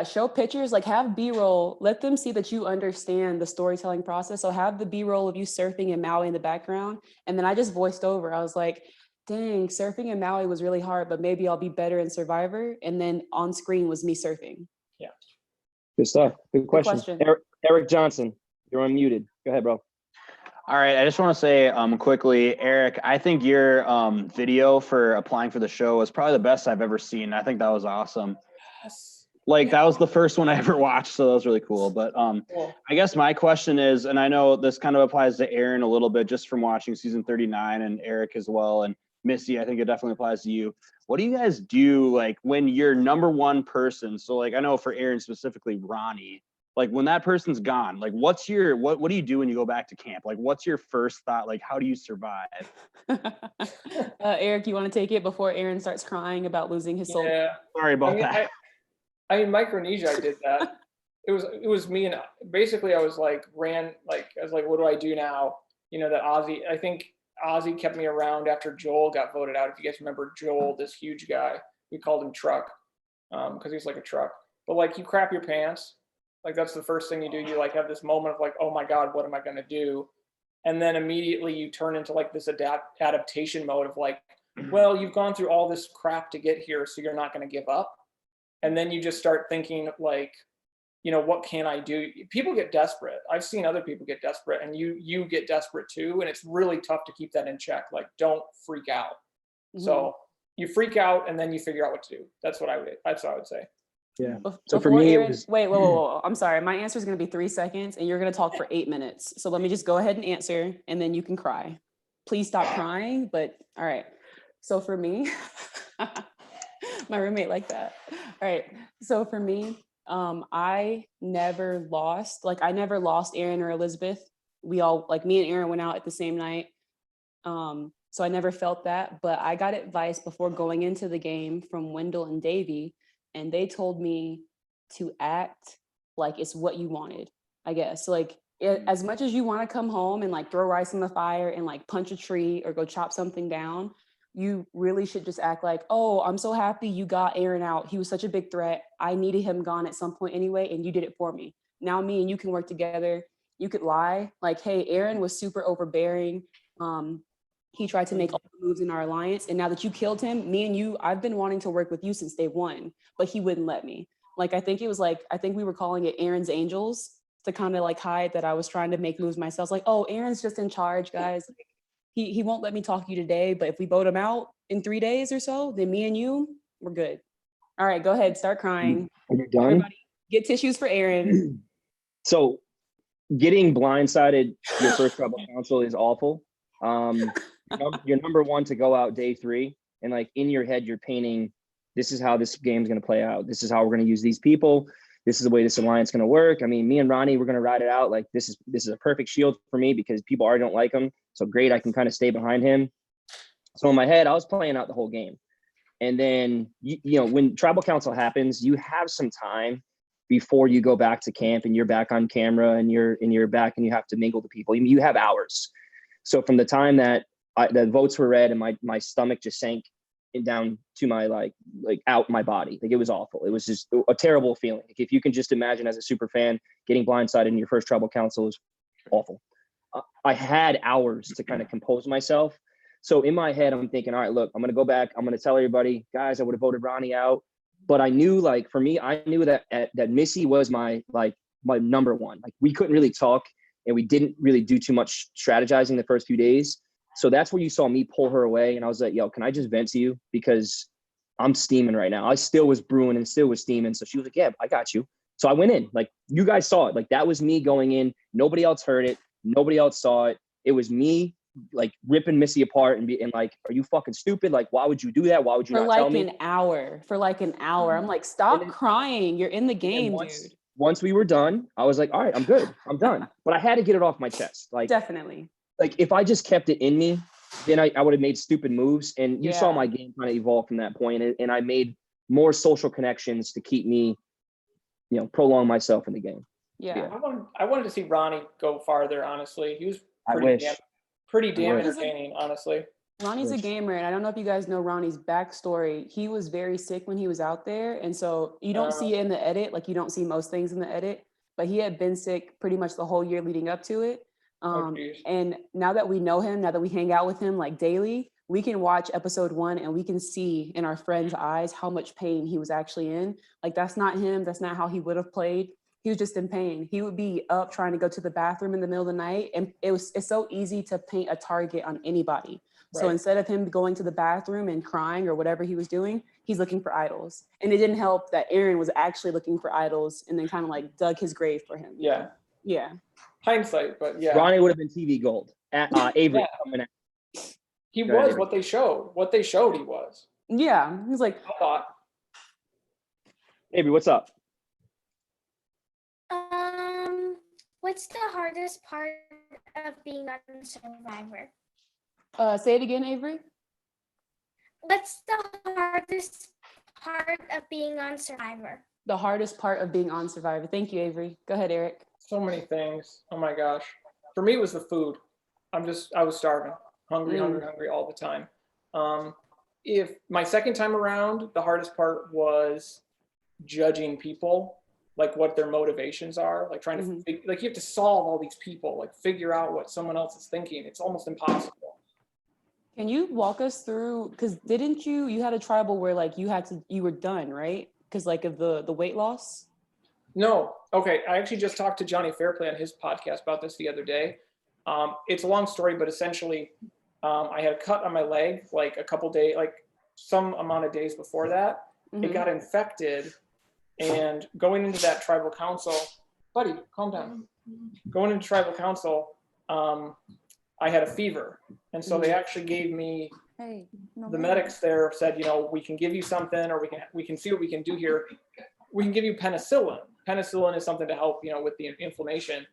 Show pictures, like have B-roll, let them see that you understand the storytelling process. So have the B-roll of you surfing in Maui in the background. And then I just voiced over. I was like, dang, surfing in Maui was really hard, but maybe I'll be better in Survivor. And then on screen was me surfing. Yeah. Good stuff. Good question. question. Eric Johnson, you're unmuted. Go ahead, bro. All right, I just want to say quickly, Eric, I think your video for applying for the show was probably the best I've ever seen. I think that was awesome. Yes. Like that was the first one I ever watched, so that was really cool. But Cool. I guess my question is, and I know this kind of applies to Aaron a little bit just from watching season 39 and Eric as well, and Missy, I think it definitely applies to you. What do you guys do like when you're number one person? So like I know for Aaron specifically, Ronnie, like when that person's gone, like what's your what do you do when you go back to camp? Like what's your first thought? Like how do you survive? Eric, you want to take it before Aaron starts crying about losing his soul? Yeah. Sorry about that. I mean, Micronesia, I did that. It was me, and basically I was like, I was like, what do I do now? You know, that Ozzy, I think Ozzy kept me around after Joel got voted out. If you guys remember Joel, this huge guy, we called him Truck, because he was like a truck. But like you crap your pants, like that's the first thing you do. You like have this moment of like, oh my God, what am I gonna do? And then immediately you turn into like this adaptation mode of like, well, you've gone through all this crap to get here, so you're not gonna give up. And then you just start thinking like, you know, what can I do? People get desperate. I've seen other people get desperate, and you get desperate too. And it's really tough to keep that in check. Like, don't freak out. Mhm. So you freak out, and then you figure out what to do. That's what I would say. Yeah. So for me, Aaron, it was wait, whoa. I'm sorry. My answer is going to be 3 seconds, and you're going to talk for 8 minutes. So let me just go ahead and answer, and then you can cry. Please stop crying. But all right. So for me, my roommate like that. All right. So for me, I never lost. Like I never lost Aaron or Elizabeth. We all like me and Aaron went out at the same night. So I never felt that. But I got advice before going into the game from Wendell and Davey. And they told me to act like it's what you wanted, I guess. Like as much as you want to come home and like throw rice in the fire and like punch a tree or go chop something down, you really should just act like, oh, I'm so happy you got Aaron out. He was such a big threat. I needed him gone at some point anyway, and you did it for me. Now me and you can work together. You could lie like, hey, Aaron was super overbearing. He tried to make all the moves in our alliance. And now that you killed him, me and you, I've been wanting to work with you since day one, but he wouldn't let me. Like, I think we were calling it Aaron's Angels to kind of like hide that I was trying to make moves myself. Like, oh, Aaron's just in charge, guys. Like, he won't let me talk to you today, but if we vote him out in 3 days or so, then me and you, we're good. All right, go ahead, start crying. Are you done? Everybody, get tissues for Aaron. So getting blindsided your first tribal council is awful. You're number one to go out day 3, and like in your head you're painting, this is how this game's going to play out, this is how we're going to use these people, this is the way this alliance is going to work. I mean, me and Ronnie, we're going to ride it out. Like this is a perfect shield for me because people already don't like him, so great, I can kind of stay behind him. So in my head I was playing out the whole game. And then you know, when tribal council happens, you have some time before you go back to camp and you're back on camera and you're back and you have to mingle to people. You have hours. So from the time that the votes were read and my stomach just sank down to my like out my body, like it was awful. It was just a terrible feeling. Like, if you can just imagine as a super fan getting blindsided in your first tribal council is awful. I had hours to kind of compose myself. So in my head, I'm thinking, all right, look, I'm going to go back. I'm going to tell everybody, guys, I would have voted Ronnie out. But I knew, like, for me, I knew that Missy was my number one. Like, we couldn't really talk and we didn't really do too much strategizing the first few days. So that's where you saw me pull her away. And I was like, yo, can I just vent to you? Because I'm steaming right now. I still was brewing and still was steaming. So she was like, yeah, I got you. So I went in. Like, you guys saw it. Like, that was me going in. Nobody else heard it. Nobody else saw it. It was me like ripping Missy apart and like, are you fucking stupid? Like, why would you do that? Why would you not tell me? For like an hour. I'm like, stop crying. You're in the game, dude. Once we were done, I was like, all right, I'm good. I'm done. But I had to get it off my chest. Like, definitely. Like, if I just kept it in me, then I would have made stupid moves. And you saw my game kind of evolve from that point. And I made more social connections to keep me, you know, prolong myself in the game. Yeah. I wanted to see Ronnie go farther, honestly. He was pretty damn entertaining, honestly. Ronnie's a gamer, and I don't know if you guys know Ronnie's backstory. He was very sick when he was out there, and so you don't see it in the edit, like you don't see most things in the edit, but he had been sick pretty much the whole year leading up to it. And now that we know him, now that we hang out with him like daily, we can watch episode 1 and we can see in our friend's eyes how much pain he was actually in. Like, that's not him. That's not how he would have played. He was just in pain. He would be up trying to go to the bathroom in the middle of the night. And it's so easy to paint a target on anybody. So Right. instead of him going to the bathroom and crying or whatever he was doing, he's looking for idols. And it didn't help that Aaron was actually looking for idols and then kind of like dug his grave for him. Yeah. Yeah. Hindsight, but yeah. Ronnie would have been TV gold. Avery Yeah. coming out. He Go ahead, was Avery. what they showed. What they showed, he was. Yeah. He's like, I thought. Avery, what's up? What's the hardest part of being on Survivor? say it again, Avery. What's the hardest part of being on Survivor? The hardest part of being on Survivor. Thank you, Avery. Go ahead, Eric. So many things. Oh my gosh. For me, it was the food. I was starving, hungry all the time. If my second time around, the hardest part was judging people, like what their motivations are, like trying to, like you have to solve all these people, like figure out what someone else is thinking. It's almost impossible. Can you walk us through, because didn't you had a tribal where like you were done, right? Because like of the weight loss? No. Okay. I actually just talked to Johnny Fairplay on his podcast about this the other day. It's a long story, but essentially I had a cut on my leg, like a couple days, like some amount of days before that. It got infected, and going into that tribal council, buddy, calm down. Going into tribal council, I had a fever. And so they actually gave me, the medics there said, you know, we can give you something, or we can see what we can do here. We can give you penicillin. Penicillin is something to help, you know, with the inflammation.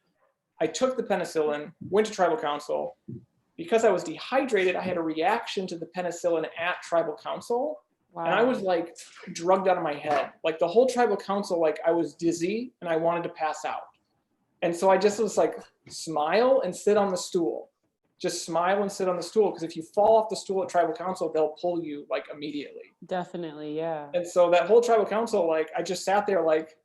I took the penicillin, went to tribal council. Because I was dehydrated, I had a reaction to the penicillin at tribal council. Wow. And I was like drugged out of my head. Like the whole tribal council, like I was dizzy and I wanted to pass out. And so I just was like, smile and sit on the stool. Just smile and sit on the stool. Because if you fall off the stool at tribal council, they'll pull you like immediately. Definitely, yeah. And so that whole tribal council, like I just sat there like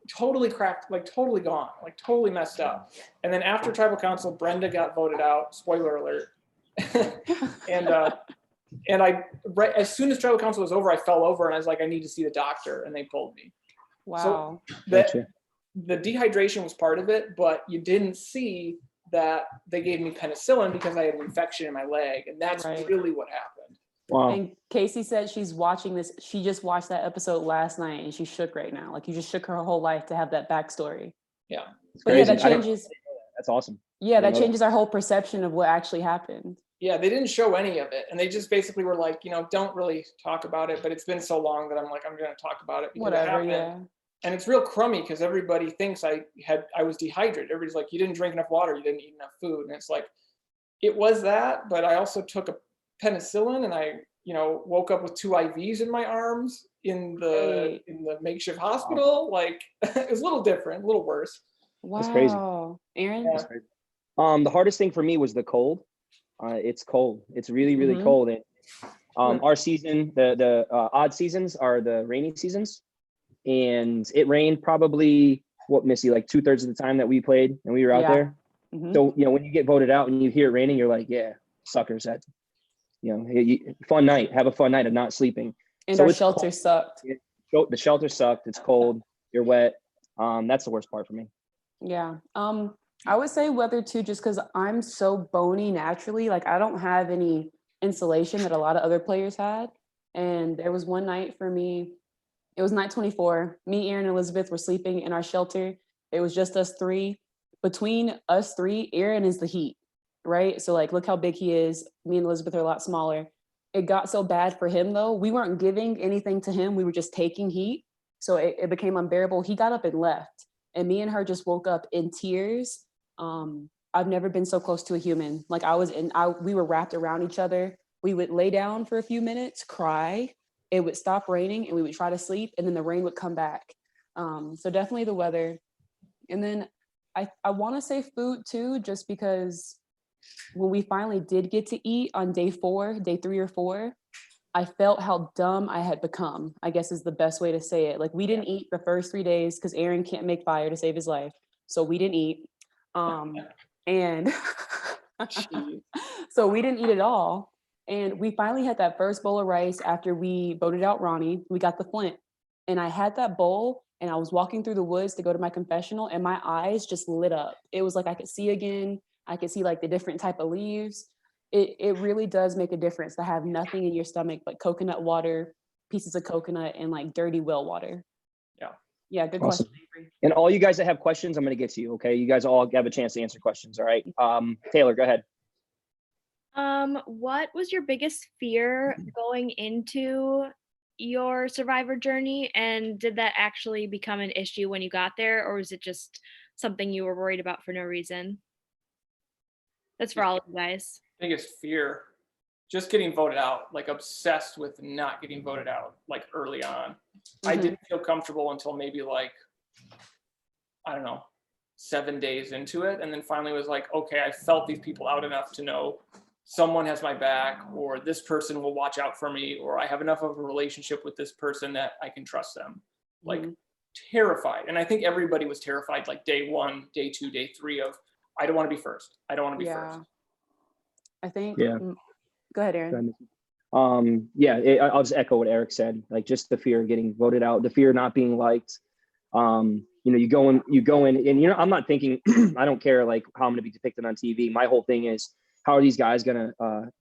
totally cracked, like totally gone, like totally messed up. And then after tribal council, Brenda got voted out, spoiler alert. and I, right as soon as tribal council was over, I fell over and I was like, I need to see the doctor, and they pulled me. Wow. So the dehydration was part of it, but you didn't see that they gave me penicillin because I had an infection in my leg, and that's really what happened. Wow. And Casey said she's watching this. She just watched that episode last night and she's shook right now. Like you just shook her whole life to have that backstory. Yeah. But yeah, that changes. That's awesome. Yeah, that changes our whole perception of what actually happened. Yeah, they didn't show any of it. And they just basically were like, you know, don't really talk about it. But it's been so long that I'm like, I'm going to talk about it. Because it happened. Yeah. And it's real crummy because everybody thinks I was dehydrated. Everybody's like, you didn't drink enough water. You didn't eat enough food. And it's like, it was that. But I also took a penicillin, and I, you know, woke up with 2 IVs in my arms in the makeshift hospital. Like it was a little different, a little worse. Wow. That's crazy. Aaron? Yeah. That's crazy. The hardest thing for me was the cold. It's cold. It's really, really cold. And our season, the odd seasons are the rainy seasons. And it rained probably, what, Missy, like 2/3 of the time that we played and we were out there. So, you know, when you get voted out and you hear it raining, you're like, yeah, suckers. That, you know, fun night. Have a fun night of not sleeping. And so our shelter sucked. The shelter sucked. It's cold. You're wet. That's the worst part for me. Yeah. I would say weather too, just because I'm so bony naturally. Like I don't have any insulation that a lot of other players had. And there was one night for me, it was night 24. Me, Aaron, and Elizabeth were sleeping in our shelter. It was just us 3. Between us 3, Aaron is the heat, right? So like, look how big he is. Me and Elizabeth are a lot smaller. It got so bad for him though. We weren't giving anything to him. We were just taking heat. So it became unbearable. He got up and left. And me and her just woke up in tears. I've never been so close to a human. Like we were wrapped around each other. We would lay down for a few minutes, cry. It would stop raining and we would try to sleep, and then the rain would come back. So definitely the weather. And then I want to say food too, just because when we finally did get to eat on day 3 or 4, I felt how dumb I had become, I guess is the best way to say it. Like we didn't eat the first 3 days because Aaron can't make fire to save his life. So we didn't eat. And So we didn't eat it all. And we finally had that first bowl of rice after we voted out Ronnie. We got the Flint. And I had that bowl and I was walking through the woods to go to my confessional and my eyes just lit up. It was like I could see again. I could see like the different type of leaves. It really does make a difference to have nothing in your stomach but coconut water, pieces of coconut, and like dirty well water. Yeah. Yeah, good Awesome. question, Avery. And all you guys that have questions, I'm going to get to you. Okay. You guys all have a chance to answer questions. All right. Taylor, go ahead. What was your biggest fear going into your survivor journey, and did that actually become an issue when you got there, or was it just something you were worried about for no reason? That's for all of you guys. Biggest fear, just getting voted out, like obsessed with not getting voted out, like early on. I didn't feel comfortable until maybe like, I don't know, 7 days into it. And then finally was like, okay, I felt these people out enough to know someone has my back, or this person will watch out for me, or I have enough of a relationship with this person that I can trust them. Like terrified. And I think everybody was terrified, like day 1, day 2, day 3 of, I don't want to be first. I don't want to be first. I think, Yeah. Go ahead, Aaron. I'll just echo what Eric said. Like just the fear of getting voted out, the fear of not being liked. You go in and, I'm not thinking, I don't care like how I'm going to be depicted on TV. My whole thing is, how are these guys gonna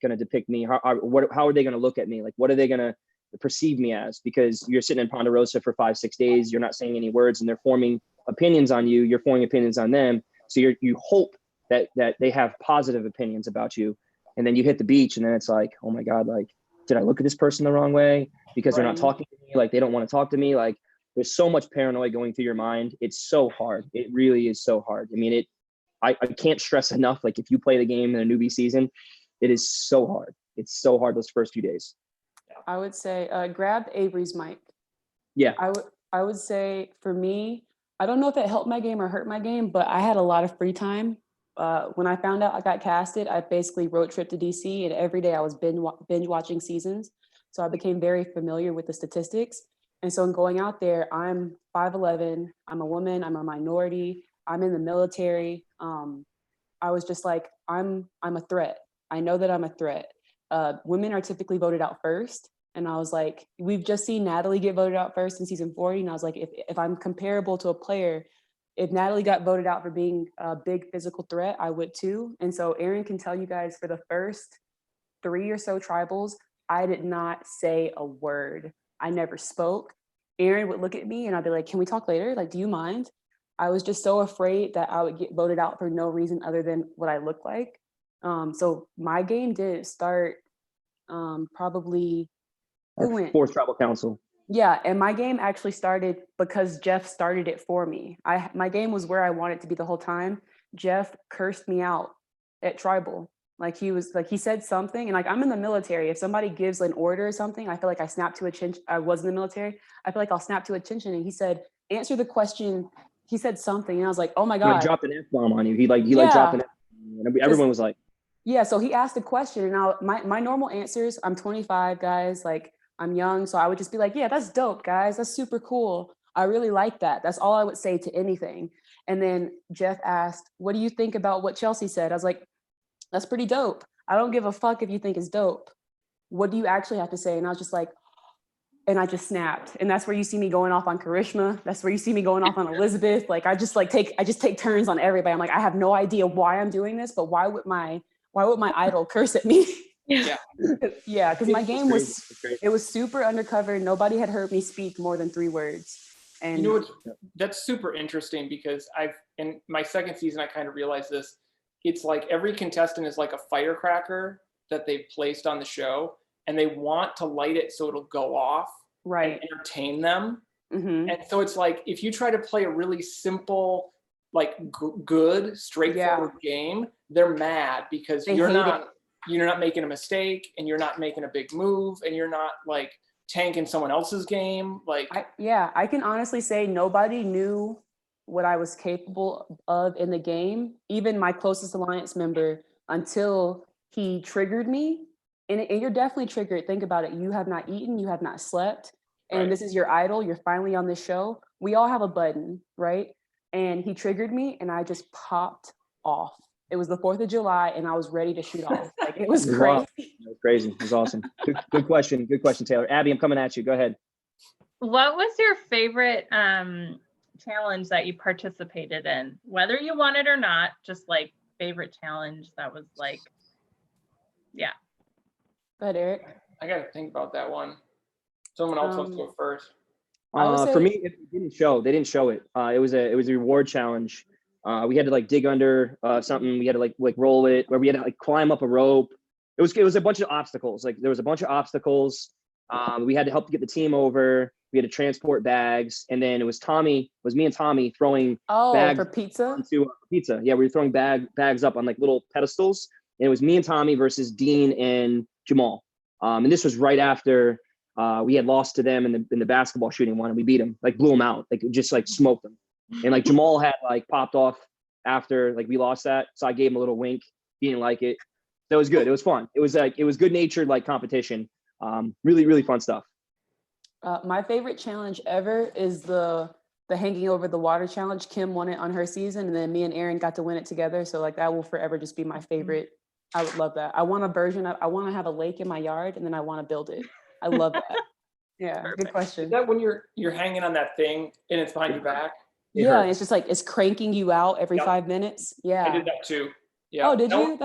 depict me? How are they gonna look at me? Like, what are they gonna perceive me as? Because you're sitting in Ponderosa for 5-6 days, you're not saying any words, and they're forming opinions on you. You're forming opinions on them. So you hope that they have positive opinions about you, and then you hit the beach, and then it's like, oh my God, like, did I look at this person the wrong way? Because they're not talking to me, like they don't want to talk to me. Like, there's so much paranoia going through your mind. It's so hard. It really is so hard. I mean, I can't stress enough. Like if you play the game in a newbie season, it is so hard. It's so hard those first few days. I would say grab Avery's mic. Yeah. I would say for me, I don't know if it helped my game or hurt my game, but I had a lot of free time. When I found out I got casted, I basically road trip to DC, and every day I was binge watching seasons. So I became very familiar with the statistics. And so in going out there, I'm 5'11", I'm a woman, I'm a minority, I'm in the military. I was just like, I'm a threat. I know that I'm a threat. Women are typically voted out first. And I was like, we've just seen Natalie get voted out first in season 40. And I was like, if I'm comparable to a player, if Natalie got voted out for being a big physical threat, I would too. And so Aaron can tell you guys, for the first 3 or so tribals, I did not say a word. I never spoke. Aaron would look at me and I'd be like, can we talk later? Like, do you mind? I was just so afraid that I would get voted out for no reason other than what I look like. So my game did start probably Fourth tribal council. Yeah, and my game actually started because Jeff started it for me. My game was where I wanted to be the whole time. Jeff cursed me out at tribal. Like he said something, and like I'm in the military. If somebody gives an order or something, I feel like I snap to attention. I was in the military. I feel like I'll snap to attention. And he said, answer the question. He said something, and I was like, oh my God. He dropped an F-bomb on you. He dropped an F-bomb. And everyone was like. Yeah, so he asked a question, and my normal answers, I'm 25, guys, like I'm young. So I would just be like, yeah, that's dope, guys. That's super cool. I really like that. That's all I would say to anything. And then Jeff asked, what do you think about what Chelsea said? I was like, that's pretty dope. I don't give a fuck if you think it's dope. What do you actually have to say? And I was just like, and I just snapped. And that's where you see me going off on Karishma. That's where you see me going off on Elizabeth. Like I just take turns on everybody. I'm like, I have no idea why I'm doing this, but why would my idol curse at me? Yeah. Yeah, because my game was super undercover. Nobody had heard me speak more than 3 words. And you know that's super interesting, because in my second season I kind of realized this. It's like every contestant is like a firecracker that they've placed on the show, and they want to light it so it'll go off, right, and entertain them. Mm-hmm. And so it's like, if you try to play a really simple, like good, straightforward game, they're mad because you're not making a mistake, and you're not making a big move, and you're not like tanking someone else's game. Like, I can honestly say nobody knew what I was capable of in the game, even my closest alliance member, until he triggered me. And you're definitely triggered. Think about it. You have not eaten, you have not slept, and this is your idol. You're finally on this show. We all have a button, right? And he triggered me, and I just popped off. It was the 4th of July and I was ready to shoot off. Like it was It was wild. crazy. It was crazy. It was awesome. Good question. Good question, Taylor. Abby, I'm coming at you. Go ahead. What was your favorite challenge that you participated in? Whether you won it or not, just like favorite challenge that was like, yeah. Go ahead, Eric. I got to think about that one. Someone else wants to go first. For me, it didn't show. They didn't show it. It was a reward challenge. We had to like dig under something. We had to like roll it, where we had to like climb up a rope. It was a bunch of obstacles. Like there was a bunch of obstacles. We had to help get the team over. We had to transport bags, and then it was me and Tommy throwing bags for pizza. Into pizza. Yeah, we were throwing bags up on like little pedestals, and it was me and Tommy versus Dean and Jamal. And this was right after we had lost to them in the basketball shooting one, and we beat them, like blew them out, like just like smoked them. And like Jamal had like popped off after like we lost that, so I gave him a little wink. He didn't like it. So it was good. It was fun. It was good natured like competition. Really, really fun stuff. My favorite challenge ever is the hanging over the water challenge. Kim won it on her season, and then me and Aaron got to win it together. So like that will forever just be my favorite. I would love that. I want I want to have a lake in my yard, and then I want to build it. I love that. Yeah, Perfect. Good question. Is that when you're hanging on that thing and it's behind your back? Yeah, it's just like it's cranking you out every 5 minutes. Yeah. I did that too. Yeah. Oh, did you?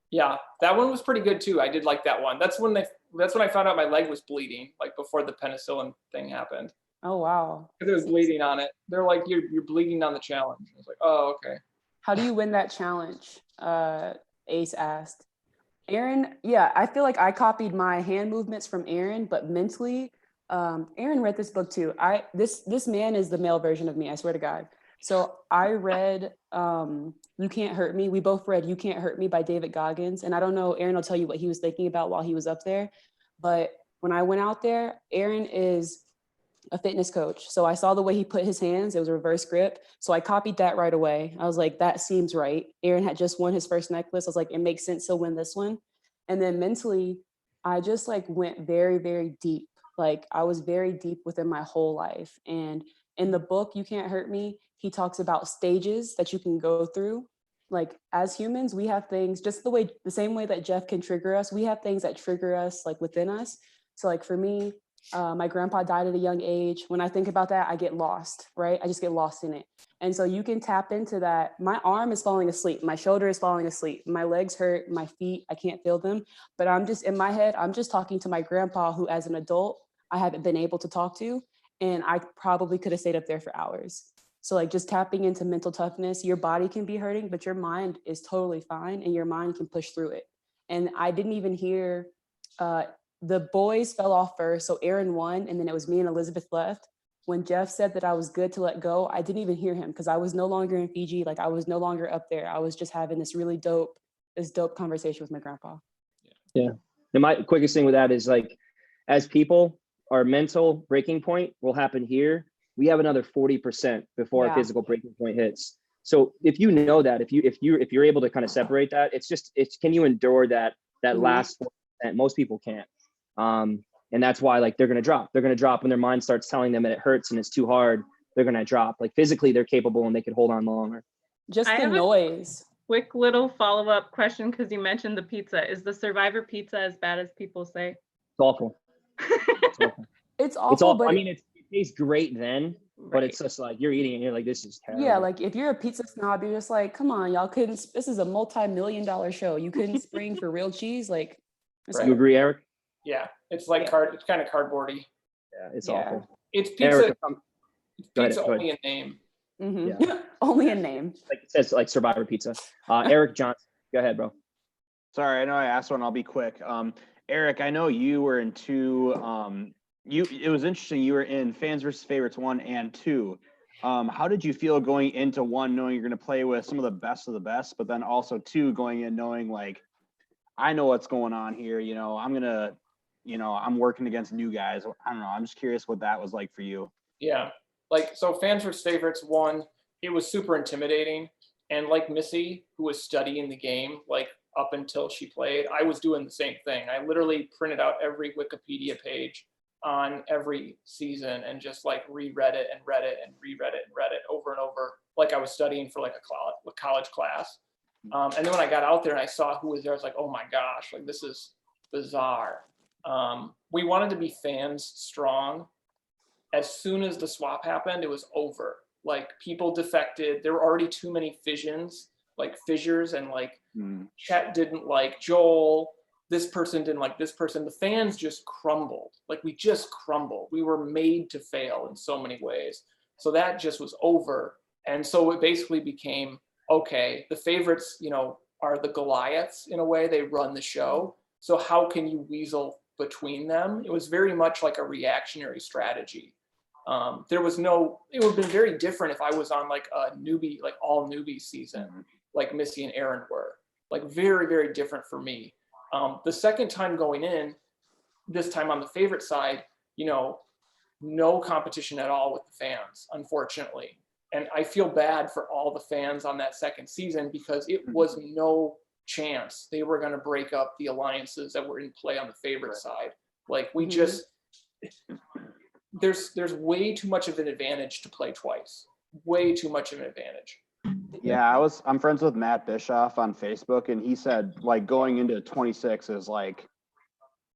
Yeah, that one was pretty good too. I did like that one. That's when I found out my leg was bleeding, like before the penicillin thing happened. Oh wow. Because it was bleeding on it. They're like, you're bleeding on the challenge. I was like, oh, okay. How do you win that challenge? Ace asked. Aaron, yeah, I feel like I copied my hand movements from Aaron, but mentally, Aaron read this book too. This man is the male version of me, I swear to God. So I read You Can't Hurt Me. We both read You Can't Hurt Me by David Goggins. And I don't know, Aaron will tell you what he was thinking about while he was up there. But when I went out there, Aaron is a fitness coach. So I saw the way he put his hands, it was a reverse grip. So I copied that right away. I was like, that seems right. Aaron had just won his first necklace. I was like, it makes sense he'll win this one. And then mentally, I just like went very, very deep. Like I was very deep within my whole life. And in the book, You Can't Hurt Me, he talks about stages that you can go through. Like as humans, we have things just the same way that Jeff can trigger us. We have things that trigger us like within us. So like for me, my grandpa died at a young age. When I think about that, I get lost, right? I just get lost in it. And so you can tap into that. My arm is falling asleep. My shoulder is falling asleep. My legs hurt, my feet, I can't feel them. But I'm just in my head, I'm just talking to my grandpa who as an adult, I haven't been able to talk to. And I probably could have stayed up there for hours. So like just tapping into mental toughness, your body can be hurting, but your mind is totally fine and your mind can push through it. And I didn't even hear, the boys fell off first. So Aaron won, and then it was me and Elizabeth left. When Jeff said that I was good to let go, I didn't even hear him because I was no longer in Fiji. Like I was no longer up there. I was just having this really dope conversation with my grandpa. Yeah. And my quickest thing with that is like, as people, our mental breaking point will happen here. We have another 40% before our physical breaking point hits. So if you know that, if you're able to kind of separate that, it's can you endure that last 4%? Most people can't. And that's why like they're gonna drop. They're gonna drop when their mind starts telling them that it hurts and it's too hard. They're gonna drop. Like physically, they're capable and they can hold on longer. Just the noise. Quick little follow-up question because you mentioned the pizza. Is the Survivor pizza as bad as people say? It's awful. It's awful. But I mean, it tastes great then, but it's just like you're eating it and you're like, this is terrible. Yeah, like if you're a pizza snob, you're just like, come on, y'all couldn't. This is a multi-million-dollar show. You couldn't spring for real cheese. Like, you agree, Eric? Yeah, it's like it's kind of cardboardy. Yeah, it's awful. It's pizza. Eric, it's pizza only in name. Mm-hmm. Yeah. Only in name. Like it says, like Survivor Pizza. Eric Johnson, go ahead, bro. Sorry, I know I asked one. I'll be quick. Eric, I know you were in two. It was interesting. You were in Fans versus Favorites 1 and 2. How did you feel going into 1, knowing you're going to play with some of the best, but then also 2 going in knowing like, I know what's going on here. You know, I'm working against new guys. I don't know. I'm just curious what that was like for you. Yeah. Like, so Fans versus Favorites 1, it was super intimidating. And like Missy, who was studying the game, like up until she played, I was doing the same thing. I literally printed out every Wikipedia page on every season and just like reread it and read it and reread it and read it over and over, like I was studying for like a college class. And then when I got out there and I saw who was there, I was like, oh my gosh, like this is bizarre. We wanted to be fans strong. As soon as the swap happened, it was over. Like people defected. There were already too many fissures, and like Chet didn't like Joel. This person didn't like this person. The fans just crumbled. Like we just crumbled. We were made to fail in so many ways. So that just was over. And so it basically became, okay, the favorites, are the Goliaths in a way. They run the show. So how can you weasel between them? It was very much like a reactionary strategy. It would have been very different if I was on like a newbie, like all newbie season, like Missy and Aaron were. Like very, very different for me. The second time going in, this time on the favorite side, no competition at all with the fans, unfortunately. And I feel bad for all the fans on that second season because it was no chance they were going to break up the alliances that were in play on the favorite side. Like we just, there's way too much of an advantage to play twice. Way too much of an advantage. Yeah, I'm friends with Matt Bischoff on Facebook, and he said like going into 26 is like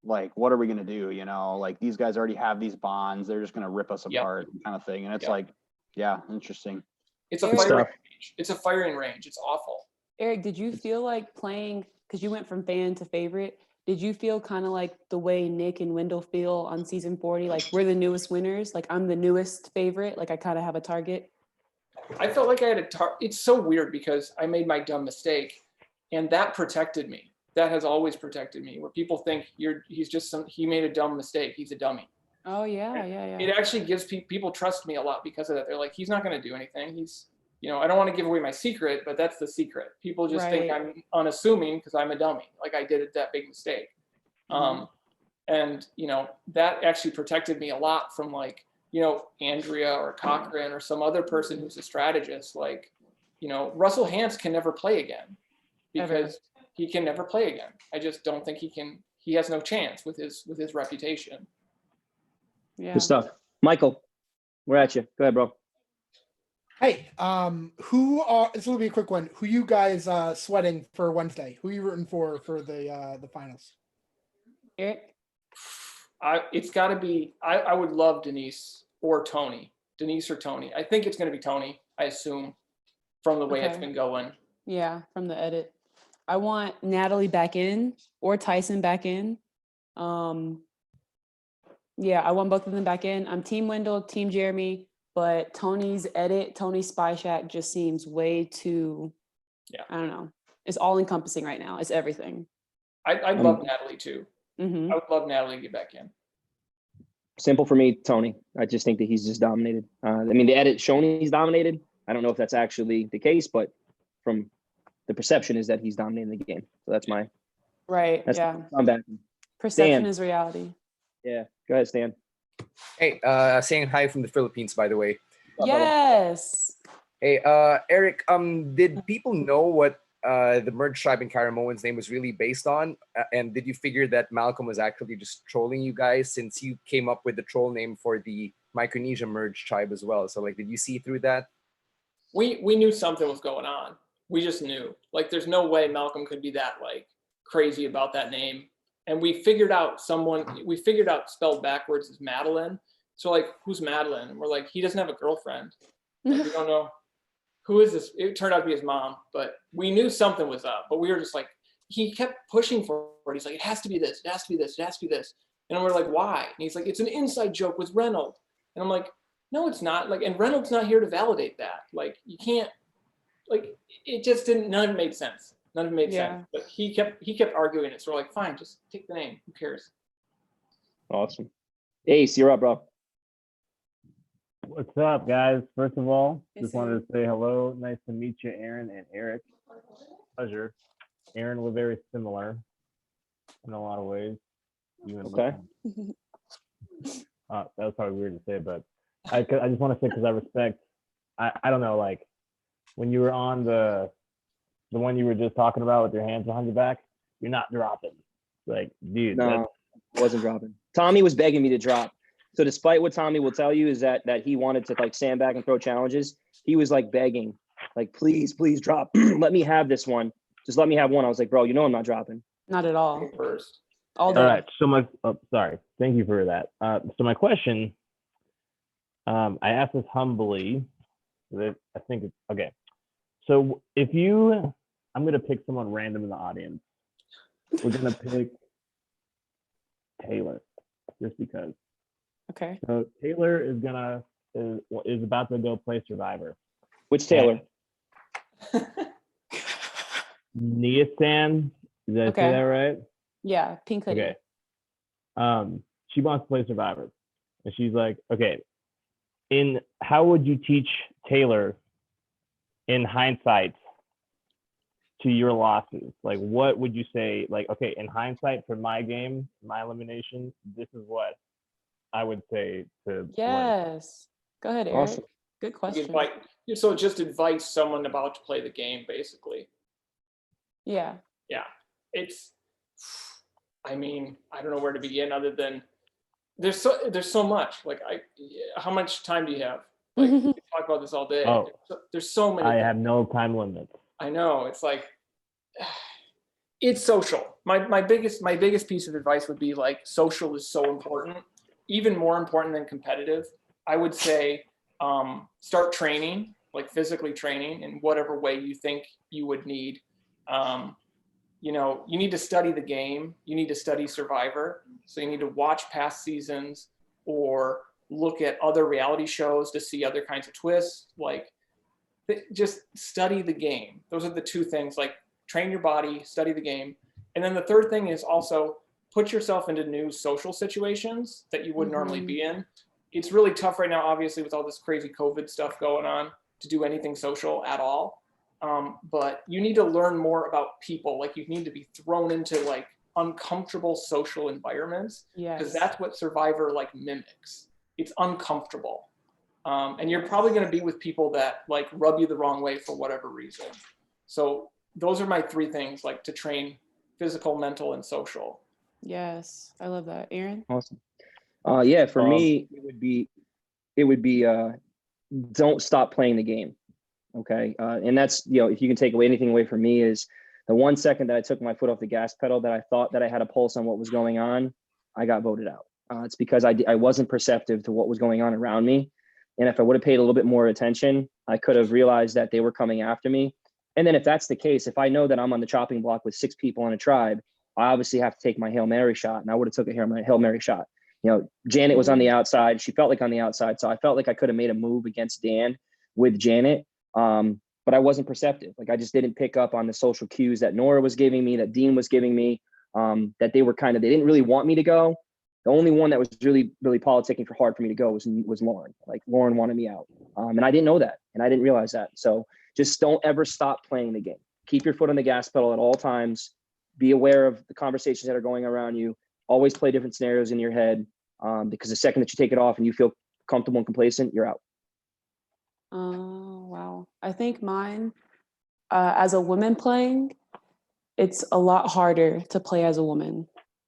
what are we gonna do? Like these guys already have these bonds, they're just gonna rip us apart, kind of thing. And it's like, yeah, interesting. It's a firing range. It's a firing range. It's awful. Erik, did you feel like playing, because you went from fan to favorite, did you feel kind of like the way Nick and Wendell feel on season 40? Like we're the newest winners, like I'm the newest favorite, like I kind of have a target? I felt like I had a target. It's so weird because I made my dumb mistake and that protected me. That has always protected me, where people think he made a dumb mistake. He's a dummy. Oh yeah. It actually gives people trust me a lot because of that. They're like, he's not going to do anything. He's, I don't want to give away my secret, but that's the secret. People just think I'm unassuming because I'm a dummy. Like I did that big mistake. And, that actually protected me a lot from like, Andrea or Cochran or some other person who's a strategist. Like, Russell Hantz can never play again because he can never play again. I just don't think he can. He has no chance with his reputation. Yeah. Good stuff. Michael, we're at you. Go ahead, bro. Hey, this will be a quick one. Who you guys sweating for Wednesday? Who you rooting for the finals? Erik? It's got to be, I would love Denise or Tony. Denise or Tony. I think it's going to be Tony, I assume, from the way it's been going. Yeah, from the edit. I want Natalie back in or Tyson back in. Yeah, I want both of them back in. I'm Team Wendell, Team Jeremy, but Tony's edit, Tony's Spy Shack just seems way too, I don't know. It's all encompassing right now. It's everything. I'd love Natalie too. I would love Natalie to get back in. Simple for me, Tony. I just think that he's just dominated. The edit showing he's dominated. I don't know if that's actually the case, but from the perception is that he's dominating the game. So that's my I'm back. Perception is reality. Yeah, go ahead, Stan. Hey, saying hi from the Philippines, by the way. Yes. Hey, Erik, did people know what the merge tribe in Caramoan's name was really based on? And did you figure that Malcolm was actually just trolling you guys, since you came up with the troll name for the Micronesia merge tribe as well? So like, did you see through that? We knew something was going on. We just knew. Like, there's no way Malcolm could be that like crazy about that name. And we figured out spelled backwards is Madeline. So like, who's Madeline? And we're like, he doesn't have a girlfriend. Like, we don't know. Who is this? It turned out to be his mom, but we knew something was up. But we were just like, he kept pushing for it. He's like, it has to be this. It has to be this. It has to be this. And we're like, why? And he's like, it's an inside joke with Reynolds. And I'm like, no, it's not. Like, and Reynolds not here to validate that. Like, you can't. Like, it just didn't. None of it made sense. None of it made sense. But he kept arguing it. So we're like, fine, just take the name. Who cares? Awesome. Ace, you're up, bro. What's up, guys? First of all, just wanted to say hello. Nice to meet you, Aaron and Erik. Pleasure. Aaron, we're very similar in a lot of ways. Okay. That was probably weird to say, but I just want to say, because I respect, I don't know, like when you were on the one you were just talking about with your hands behind your back, you're not dropping. Like, dude. No, wasn't dropping. Tommy was begging me to drop. So despite what Tommy will tell you is that he wanted to like stand back and throw challenges, he was like begging Like, please drop. Let me have this one. Just let me have one. I was like, bro, you know I'm not dropping. Not at all. First. All day. All right. So sorry. Thank you for that. So my question, I asked this humbly. I think it's okay. So I'm gonna pick someone random in the audience. We're gonna pick Taylor, just because. Okay. So Taylor is about to go play Survivor. Which Taylor? Niasan, did I say that right? Yeah, pink hoodie. Okay. She wants to play Survivor, and she's like, okay, how would you teach Taylor in hindsight to your losses? Like, what would you say? Like, okay, in hindsight for my game, my elimination, this is what I would say to. Yes. Go ahead, Eric. Awesome. Good question. So just advise someone about to play the game, basically. Yeah. Yeah. I mean, I don't know where to begin other than there's so much. Like, how much time do you have? Like, we could talk about this all day. Oh, there's so many. I have no time limit. I know. It's like, it's social. My biggest piece of advice would be like, social is so important, even more important than competitive. I would say, start training, like physically training in whatever way you think you would need. You need to study the game. You need to study Survivor. So you need to watch past seasons or look at other reality shows to see other kinds of twists. Like, just study the game. Those are the two things, like train your body, study the game. And then the third thing is also put yourself into new social situations that you wouldn't normally be in. It's really tough right now, obviously, with all this crazy COVID stuff going on, to do anything social at all. But you need to learn more about people. Like, you need to be thrown into like uncomfortable social environments, because that's what Survivor like mimics. It's uncomfortable. And you're probably going to be with people that like rub you the wrong way for whatever reason. So those are my three things, like to train physical, mental, and social. Yes. I love that. Aaron? Awesome. Yeah, for me, it would be don't stop playing the game. Okay. And that's, if you can take anything away from me, is the 1 second that I took my foot off the gas pedal, that I thought that I had a pulse on what was going on, I got voted out. It's because I wasn't perceptive to what was going on around me. And if I would have paid a little bit more attention, I could have realized that they were coming after me. And then if that's the case, if I know that I'm on the chopping block with 6 people on a tribe, I obviously have to take my Hail Mary shot. And I would have took a Hail Mary shot. Janet was on the outside. She felt like on the outside. So I felt like I could have made a move against Dan with Janet. But I wasn't perceptive. Like, I just didn't pick up on the social cues that Nora was giving me, that Dean was giving me, that they didn't really want me to go. The only one that was really, really politicking for hard for me to go was Lauren. Like, Lauren wanted me out. And I didn't know that. And I didn't realize that. So just don't ever stop playing the game. Keep your foot on the gas pedal at all times. Be aware of the conversations that are going around you. Always play different scenarios in your head, because the second that you take it off and you feel comfortable and complacent, you're out. Oh, wow. I think mine, as a woman playing, it's a lot harder to play as a woman.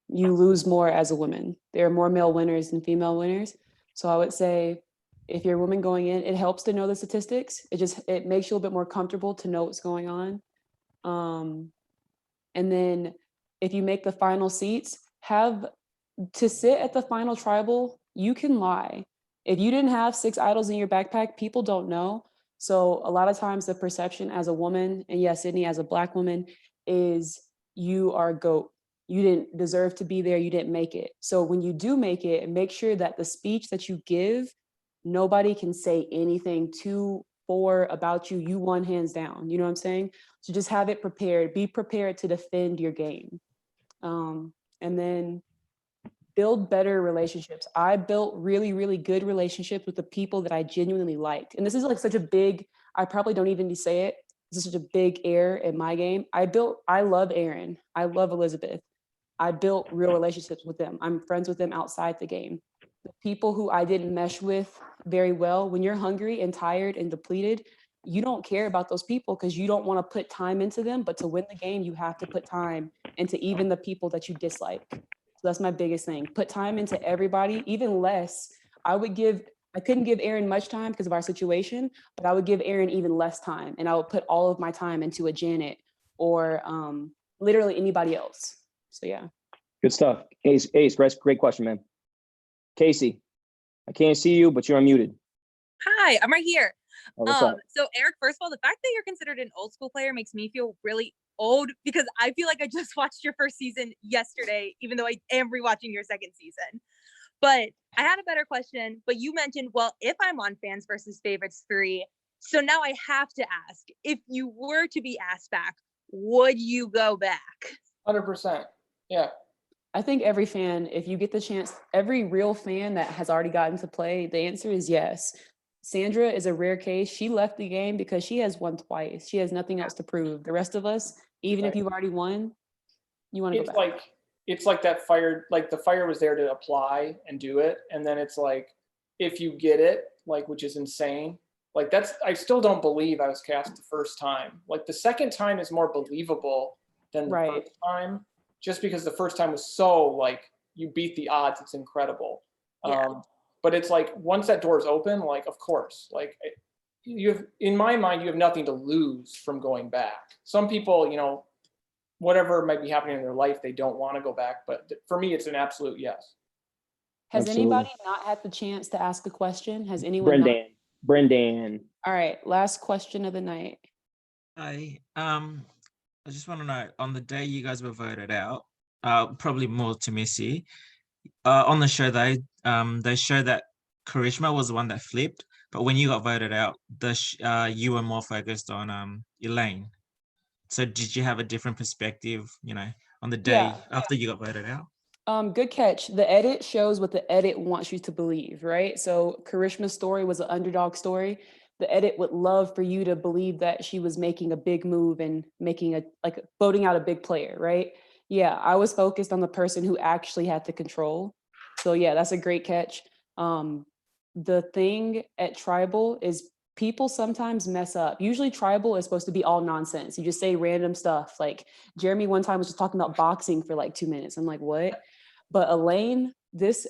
You lose more as a woman. There are more male winners than female winners. So I would say, if you're a woman going in, it helps to know the statistics. It makes you a little bit more comfortable to know what's going on. And then if you make the final seats, have to sit at the final tribal, you can lie. If you didn't have 6 idols in your backpack, people don't know. So a lot of times the perception as a woman, and yes, Sydney as a Black woman, is you are a GOAT. You didn't deserve to be there. You didn't make it. So when you do make it, make sure that the speech that you give, nobody can say anything to or about you. You won hands down. You know what I'm saying? So just have it prepared. Be prepared to defend your game. And then build better relationships. I built really, really good relationships with the people that I genuinely liked. And this is like such a big, I probably don't even need to say it. This is such a big error in my game. I love Aaron. I love Elizabeth. I built real relationships with them. I'm friends with them outside the game. The people who I didn't mesh with very well, when you're hungry and tired and depleted, you don't care about those people because you don't want to put time into them. But to win the game, you have to put time into even the people that you dislike. So that's my biggest thing. Put time into everybody, even less. I would give I couldn't give Aaron much time because of our situation, but I would give Aaron even less time, and I would put all of my time into a Janet or literally anybody else. So yeah. Good stuff. Ace, great question, man. Casey, I can't see you, but you're unmuted. Hi, I'm right here. Oh, what's up? So Eric, first of all, the fact that you're considered an old school player makes me feel really old because I feel like I just watched your first season yesterday, even though I am rewatching your second season. But I had a better question, but you mentioned, well, if I'm on Fans versus Favorites 3, so now I have to ask, if you were to be asked back, would you go back? 100%. Yeah. I think every fan, if you get the chance, every real fan that has already gotten to play, the answer is yes. Sandra is a rare case. She left the game because she has won twice. She has nothing else to prove. The rest of us, even if you've already won, you want to go back. It's like that fire, like the fire was there to apply and do it. And then it's like, if you get it, like, which is insane. Like that's, I still don't believe I was cast the first time. Like the second time is more believable than the first time, just because the first time was so like, you beat the odds. It's incredible. Yeah. But it's like, once that door is open, like, of course, like you have, in my mind, you have nothing to lose from going back. Some people, you know, whatever might be happening in their life, they don't want to go back. But for me, it's an absolute yes. Has anybody not had the chance to ask a question? Has anyone? Brendan. All right, last question of the night. Hi. I just want to know, on the day you guys were voted out, probably more to Missy, on the show they showed that Karishma was the one that flipped, but when you got voted out, you were more focused on Elaine. So did you have a different perspective, you know, on the day after you got voted out? Good catch. The edit shows what the edit wants you to believe, right? So Karishma's story was an underdog story. The edit would love for you to believe that she was making a big move and making voting out a big player, right? Yeah, I was focused on the person who actually had the control. So yeah, that's a great catch. The thing at Tribal is people sometimes mess up. Usually Tribal is supposed to be all nonsense. You just say random stuff. Like Jeremy one time was just talking about boxing for like 2 minutes. I'm like, what? But Elaine,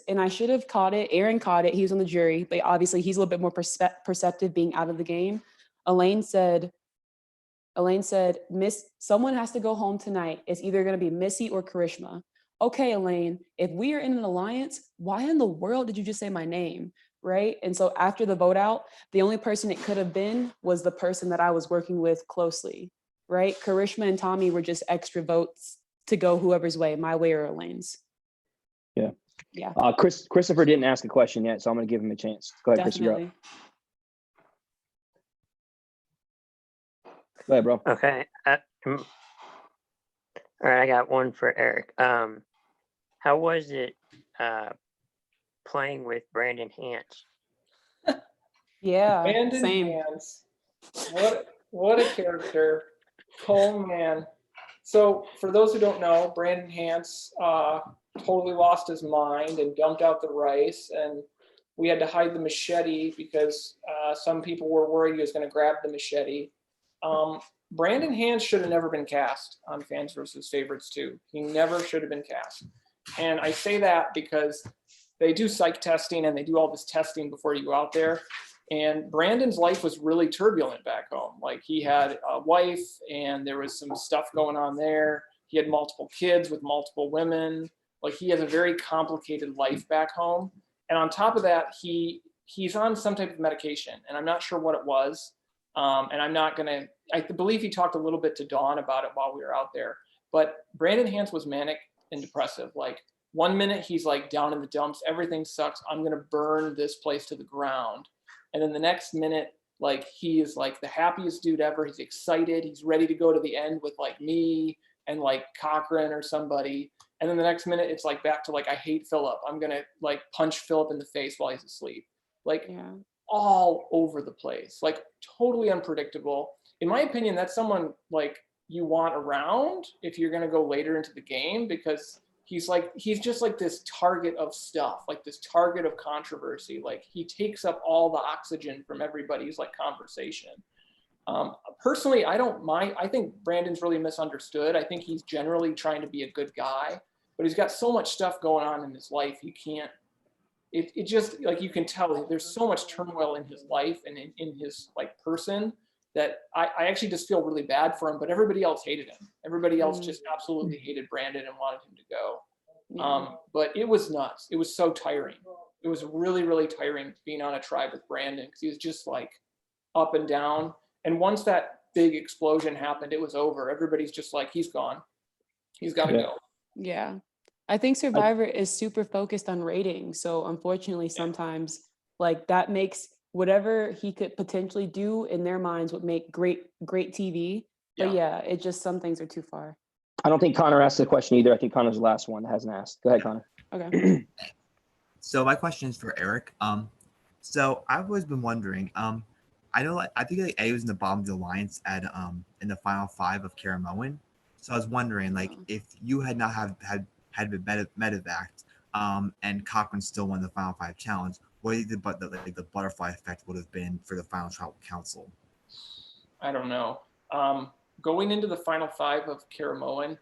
and I should have caught it. Aaron caught it. He was on the jury, but obviously he's a little bit more perceptive being out of the game. Elaine said, someone has to go home tonight. It's either going to be Missy or Karishma. Okay, Elaine, if we are in an alliance, why in the world did you just say my name? Right? And so after the vote out, the only person it could have been was the person that I was working with closely, right? Karishma and Tommy were just extra votes to go whoever's way, my way or Elaine's. Yeah. Yeah. Christopher didn't ask a question yet, so I'm going to give him a chance. Go ahead, Christopher. Definitely. Go ahead, bro. Okay. All right, I got one for Eric. How was it playing with Brandon Hance? Yeah, Brandon same. Hance. What a character. Oh man. So for those who don't know, Brandon Hance totally lost his mind and dumped out the rice, and we had to hide the machete because some people were worried he was going to grab the machete. Brandon Hance should have never been cast on Fans versus Favorites 2. He never should have been cast. And I say that because they do psych testing and they do all this testing before you go out there. And Brandon's life was really turbulent back home. Like he had a wife and there was some stuff going on there. He had multiple kids with multiple women. Like he has a very complicated life back home. And on top of that, he's on some type of medication and I'm not sure what it was. And I believe he talked a little bit to Dawn about it while we were out there, but Brandon Hance was manic and depressive. Like 1 minute he's like down in the dumps, everything sucks, I'm going to burn this place to the ground. And then the next minute, like he is like the happiest dude ever. He's excited. He's ready to go to the end with like me and like Cochran or somebody. And then the next minute it's like back to like, I hate Philip. I'm going to like punch Philip in the face while he's asleep. Like all over the place, like totally unpredictable. In my opinion, that's someone like you want around if you're going to go later into the game, because he's just like this target of stuff, like this target of controversy. Like he takes up all the oxygen from everybody's like conversation. Personally, I don't mind. I think Brandon's really misunderstood. I think he's generally trying to be a good guy, but he's got so much stuff going on in his life. it just like you can tell there's so much turmoil in his life and in his like person that I actually just feel really bad for him, but everybody else hated him. Everybody else just absolutely hated Brandon and wanted him to go. But it was nuts. It was so tiring. It was really, really tiring being on a tribe with Brandon because he was just like up and down. And once that big explosion happened, it was over. Everybody's just like, he's gone. He's got to go. Yeah. I think Survivor is super focused on ratings. So unfortunately, sometimes like that makes whatever he could potentially do in their minds would make great TV. But yeah, it just some things are too far. I don't think Connor asked the question either. I think Connor's the last one that hasn't asked. Go ahead, Connor. Okay. So my question is for Erik. So I've always been wondering. I know I think like A was in the bottom of the alliance at in the final 5 of Caramoan. So I was wondering like if you had not had been medevaced, and Cochran still won the final 5 challenge, what do you think the butterfly effect would have been for the final tribal council? I don't know. Going into the final 5 of Caramoan,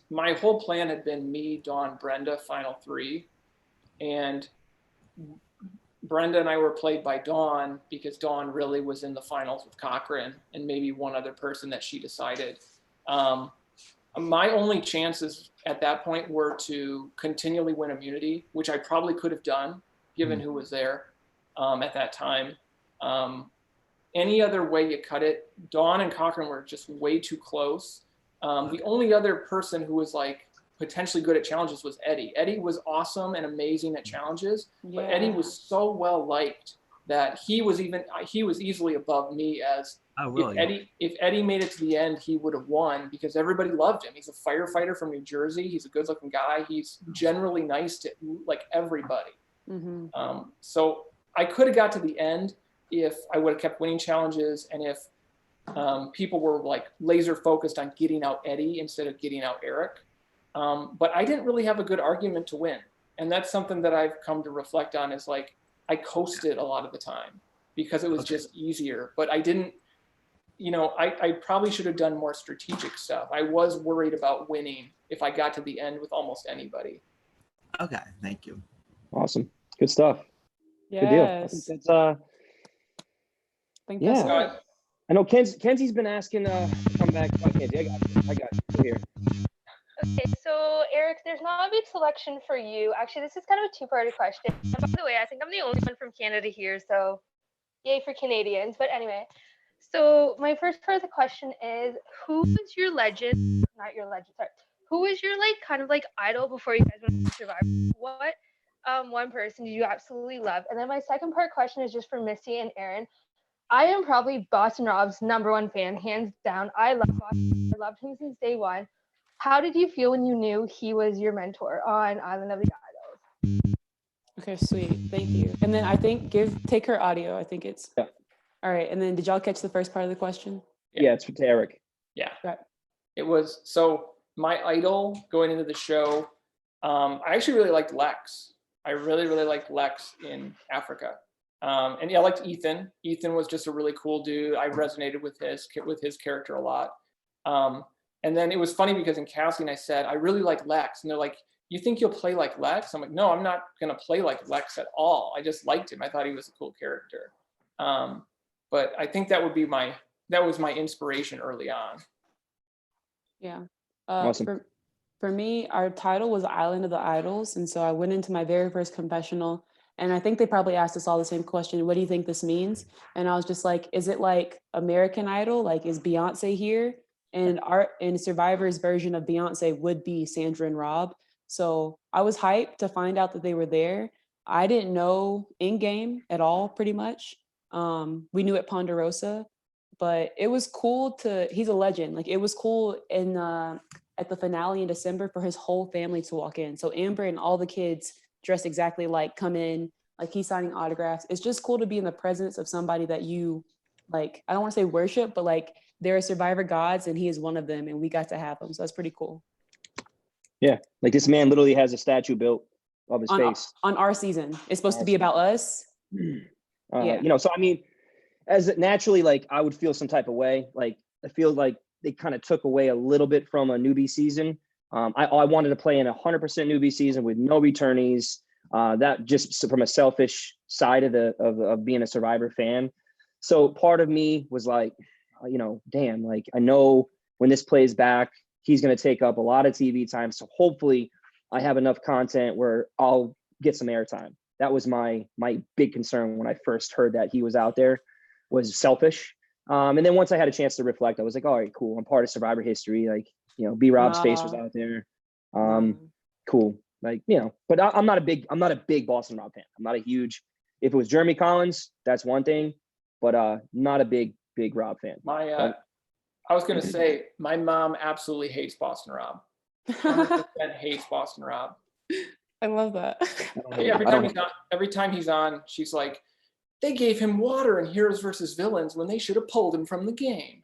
my whole plan had been me, Dawn, Brenda, final 3. And Brenda and I were played by Dawn because Dawn really was in the finals with Cochran and maybe one other person that she decided. My only chances at that point were to continually win immunity, which I probably could have done given who was there at that time. Any other way you cut it, Dawn and Cochran were just way too close. The only other person who was like potentially good at challenges was Eddie. Eddie was awesome and amazing at challenges, but Eddie was so well liked that he was easily above me as if Eddie made it to the end, he would have won because everybody loved him. He's a firefighter from New Jersey. He's a good looking guy. He's generally nice to like everybody. So I could have got to the end if I would have kept winning challenges and if people were like laser focused on getting out Eddie instead of getting out Erik. But I didn't really have a good argument to win. And that's something that I've come to reflect on is like, I coasted a lot of the time because it was just easier, but I didn't, I probably should have done more strategic stuff. I was worried about winning if I got to the end with almost anybody. Okay, thank you. Awesome. Good stuff. Yes. Good deal. I think that's that's it. I know Kenzie's been asking to come back. Oh, Kenzie, I got you. Here. Okay, so Erik, there's not a big selection for you. Actually, this is kind of a two-parted question. And by the way, I think I'm the only one from Canada here, so yay for Canadians. But anyway, so my first part of the question is, who was your legend? Not your legend, sorry. Who was your like kind of like idol before you guys went to Survivor? What one person did you absolutely love? And then my second part question is just for Missy and Aaron. I am probably Boston Rob's #1 fan, hands down. I love Boston. I loved him since day one. How did you feel when you knew he was your mentor on Island of the Idols? Okay, sweet. Thank you. And then I think take her audio. I think it's all right. And then did y'all catch the first part of the question? Yeah, it's to Erik. Yeah. Right. It was so my idol going into the show. I actually really liked Lex. I really, really liked Lex in Africa. And yeah, I liked Ethan. Ethan was just a really cool dude. I resonated with his character a lot. And then it was funny because in casting I said, I really like Lex. And they're like, you think you'll play like Lex? I'm like, no, I'm not going to play like Lex at all. I just liked him. I thought he was a cool character. But I think that was my inspiration early on. Yeah. Awesome. For me, our title was Island of the Idols. And so I went into my very first confessional and I think they probably asked us all the same question. What do you think this means? And I was just like, is it like American Idol? Like, is Beyonce here? And Survivor's version of Beyonce would be Sandra and Rob. So I was hyped to find out that they were there. I didn't know in game at all, pretty much. We knew at Ponderosa, but it was cool he's a legend. Like it was cool at the finale in December for his whole family to walk in. So Amber and all the kids dressed exactly like come in, like he's signing autographs. It's just cool to be in the presence of somebody that you like, I don't want to say worship, but like there are Survivor gods and he is one of them and we got to have him. So that's pretty cool. Yeah. Like this man literally has a statue built of his face. On our season. It's supposed to be about us. Yeah. So I mean, as naturally, like I would feel some type of way. Like I feel like they kind of took away a little bit from a newbie season. I wanted to play in 100% newbie season with no returnees. That just from a selfish side of being a Survivor fan. So part of me was like, damn, like I know when this plays back, he's going to take up a lot of TV time. So hopefully I have enough content where I'll get some airtime. That was my big concern when I first heard that he was out there, was selfish. And then once I had a chance to reflect, I was like, all right, cool. I'm part of Survivor history. Like, B-Rob's face was out there. Cool. Like, but I'm not a big Boston Rob fan. I'm not a huge, if it was Jeremy Collins, that's one thing, but not a big Rob fan. I was going to say, my mom absolutely hates Boston Rob. 100% hates Boston Rob. I love that. Every time he's on, she's like, they gave him water in Heroes versus Villains when they should have pulled him from the game.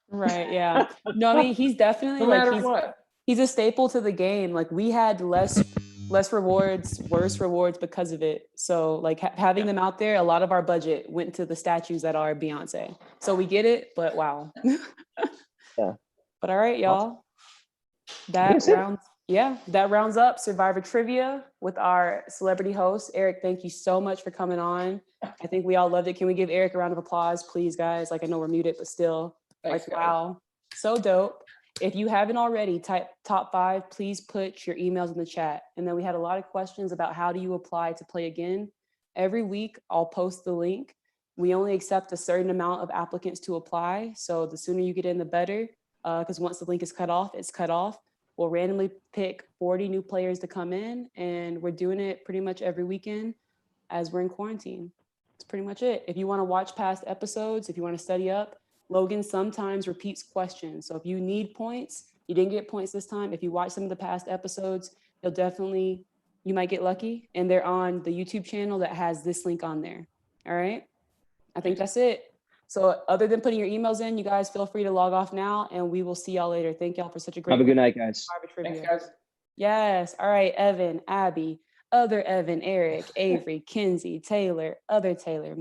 Right. Yeah. No, I mean, he's definitely No matter what. He's a staple to the game. Like we had less rewards, worse rewards because of it. So like having them out there, a lot of our budget went to the statues that are Beyonce. So we get it, but wow. Yeah. But all right, y'all. That rounds up Survivor Trivia with our celebrity host. Erik, thank you so much for coming on. I think we all loved it. Can we give Erik a round of applause, please, guys? Like I know we're muted, but still. Thanks, like, wow. So dope. If you haven't already, type top 5, please put your emails in the chat. And then we had a lot of questions about how do you apply to play again. Every week, I'll post the link. We only accept a certain amount of applicants to apply. So the sooner you get in, the better. Because once the link is cut off, it's cut off. We'll randomly pick 40 new players to come in. And we're doing it pretty much every weekend as we're in quarantine. That's pretty much it. If you want to watch past episodes, if you want to study up, Logan sometimes repeats questions. So if you need points, you didn't get points this time. If you watch some of the past episodes, you might get lucky. And they're on the YouTube channel that has this link on there. All right. I think that's it. So other than putting your emails in, you guys feel free to log off now and we will see y'all later. Thank y'all for such a great Have a good night, guys. Thanks, guys. Yes. All right. Evan, Abby, other Evan, Eric, Avery, Kinsey, Taylor, other Taylor,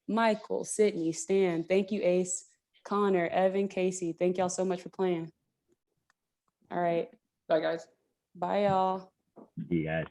Michael, Sydney, Stan. Thank you, Ace. Connor, Evan, Casey, thank y'all so much for playing. All right. Bye, guys. Bye, y'all. See you guys.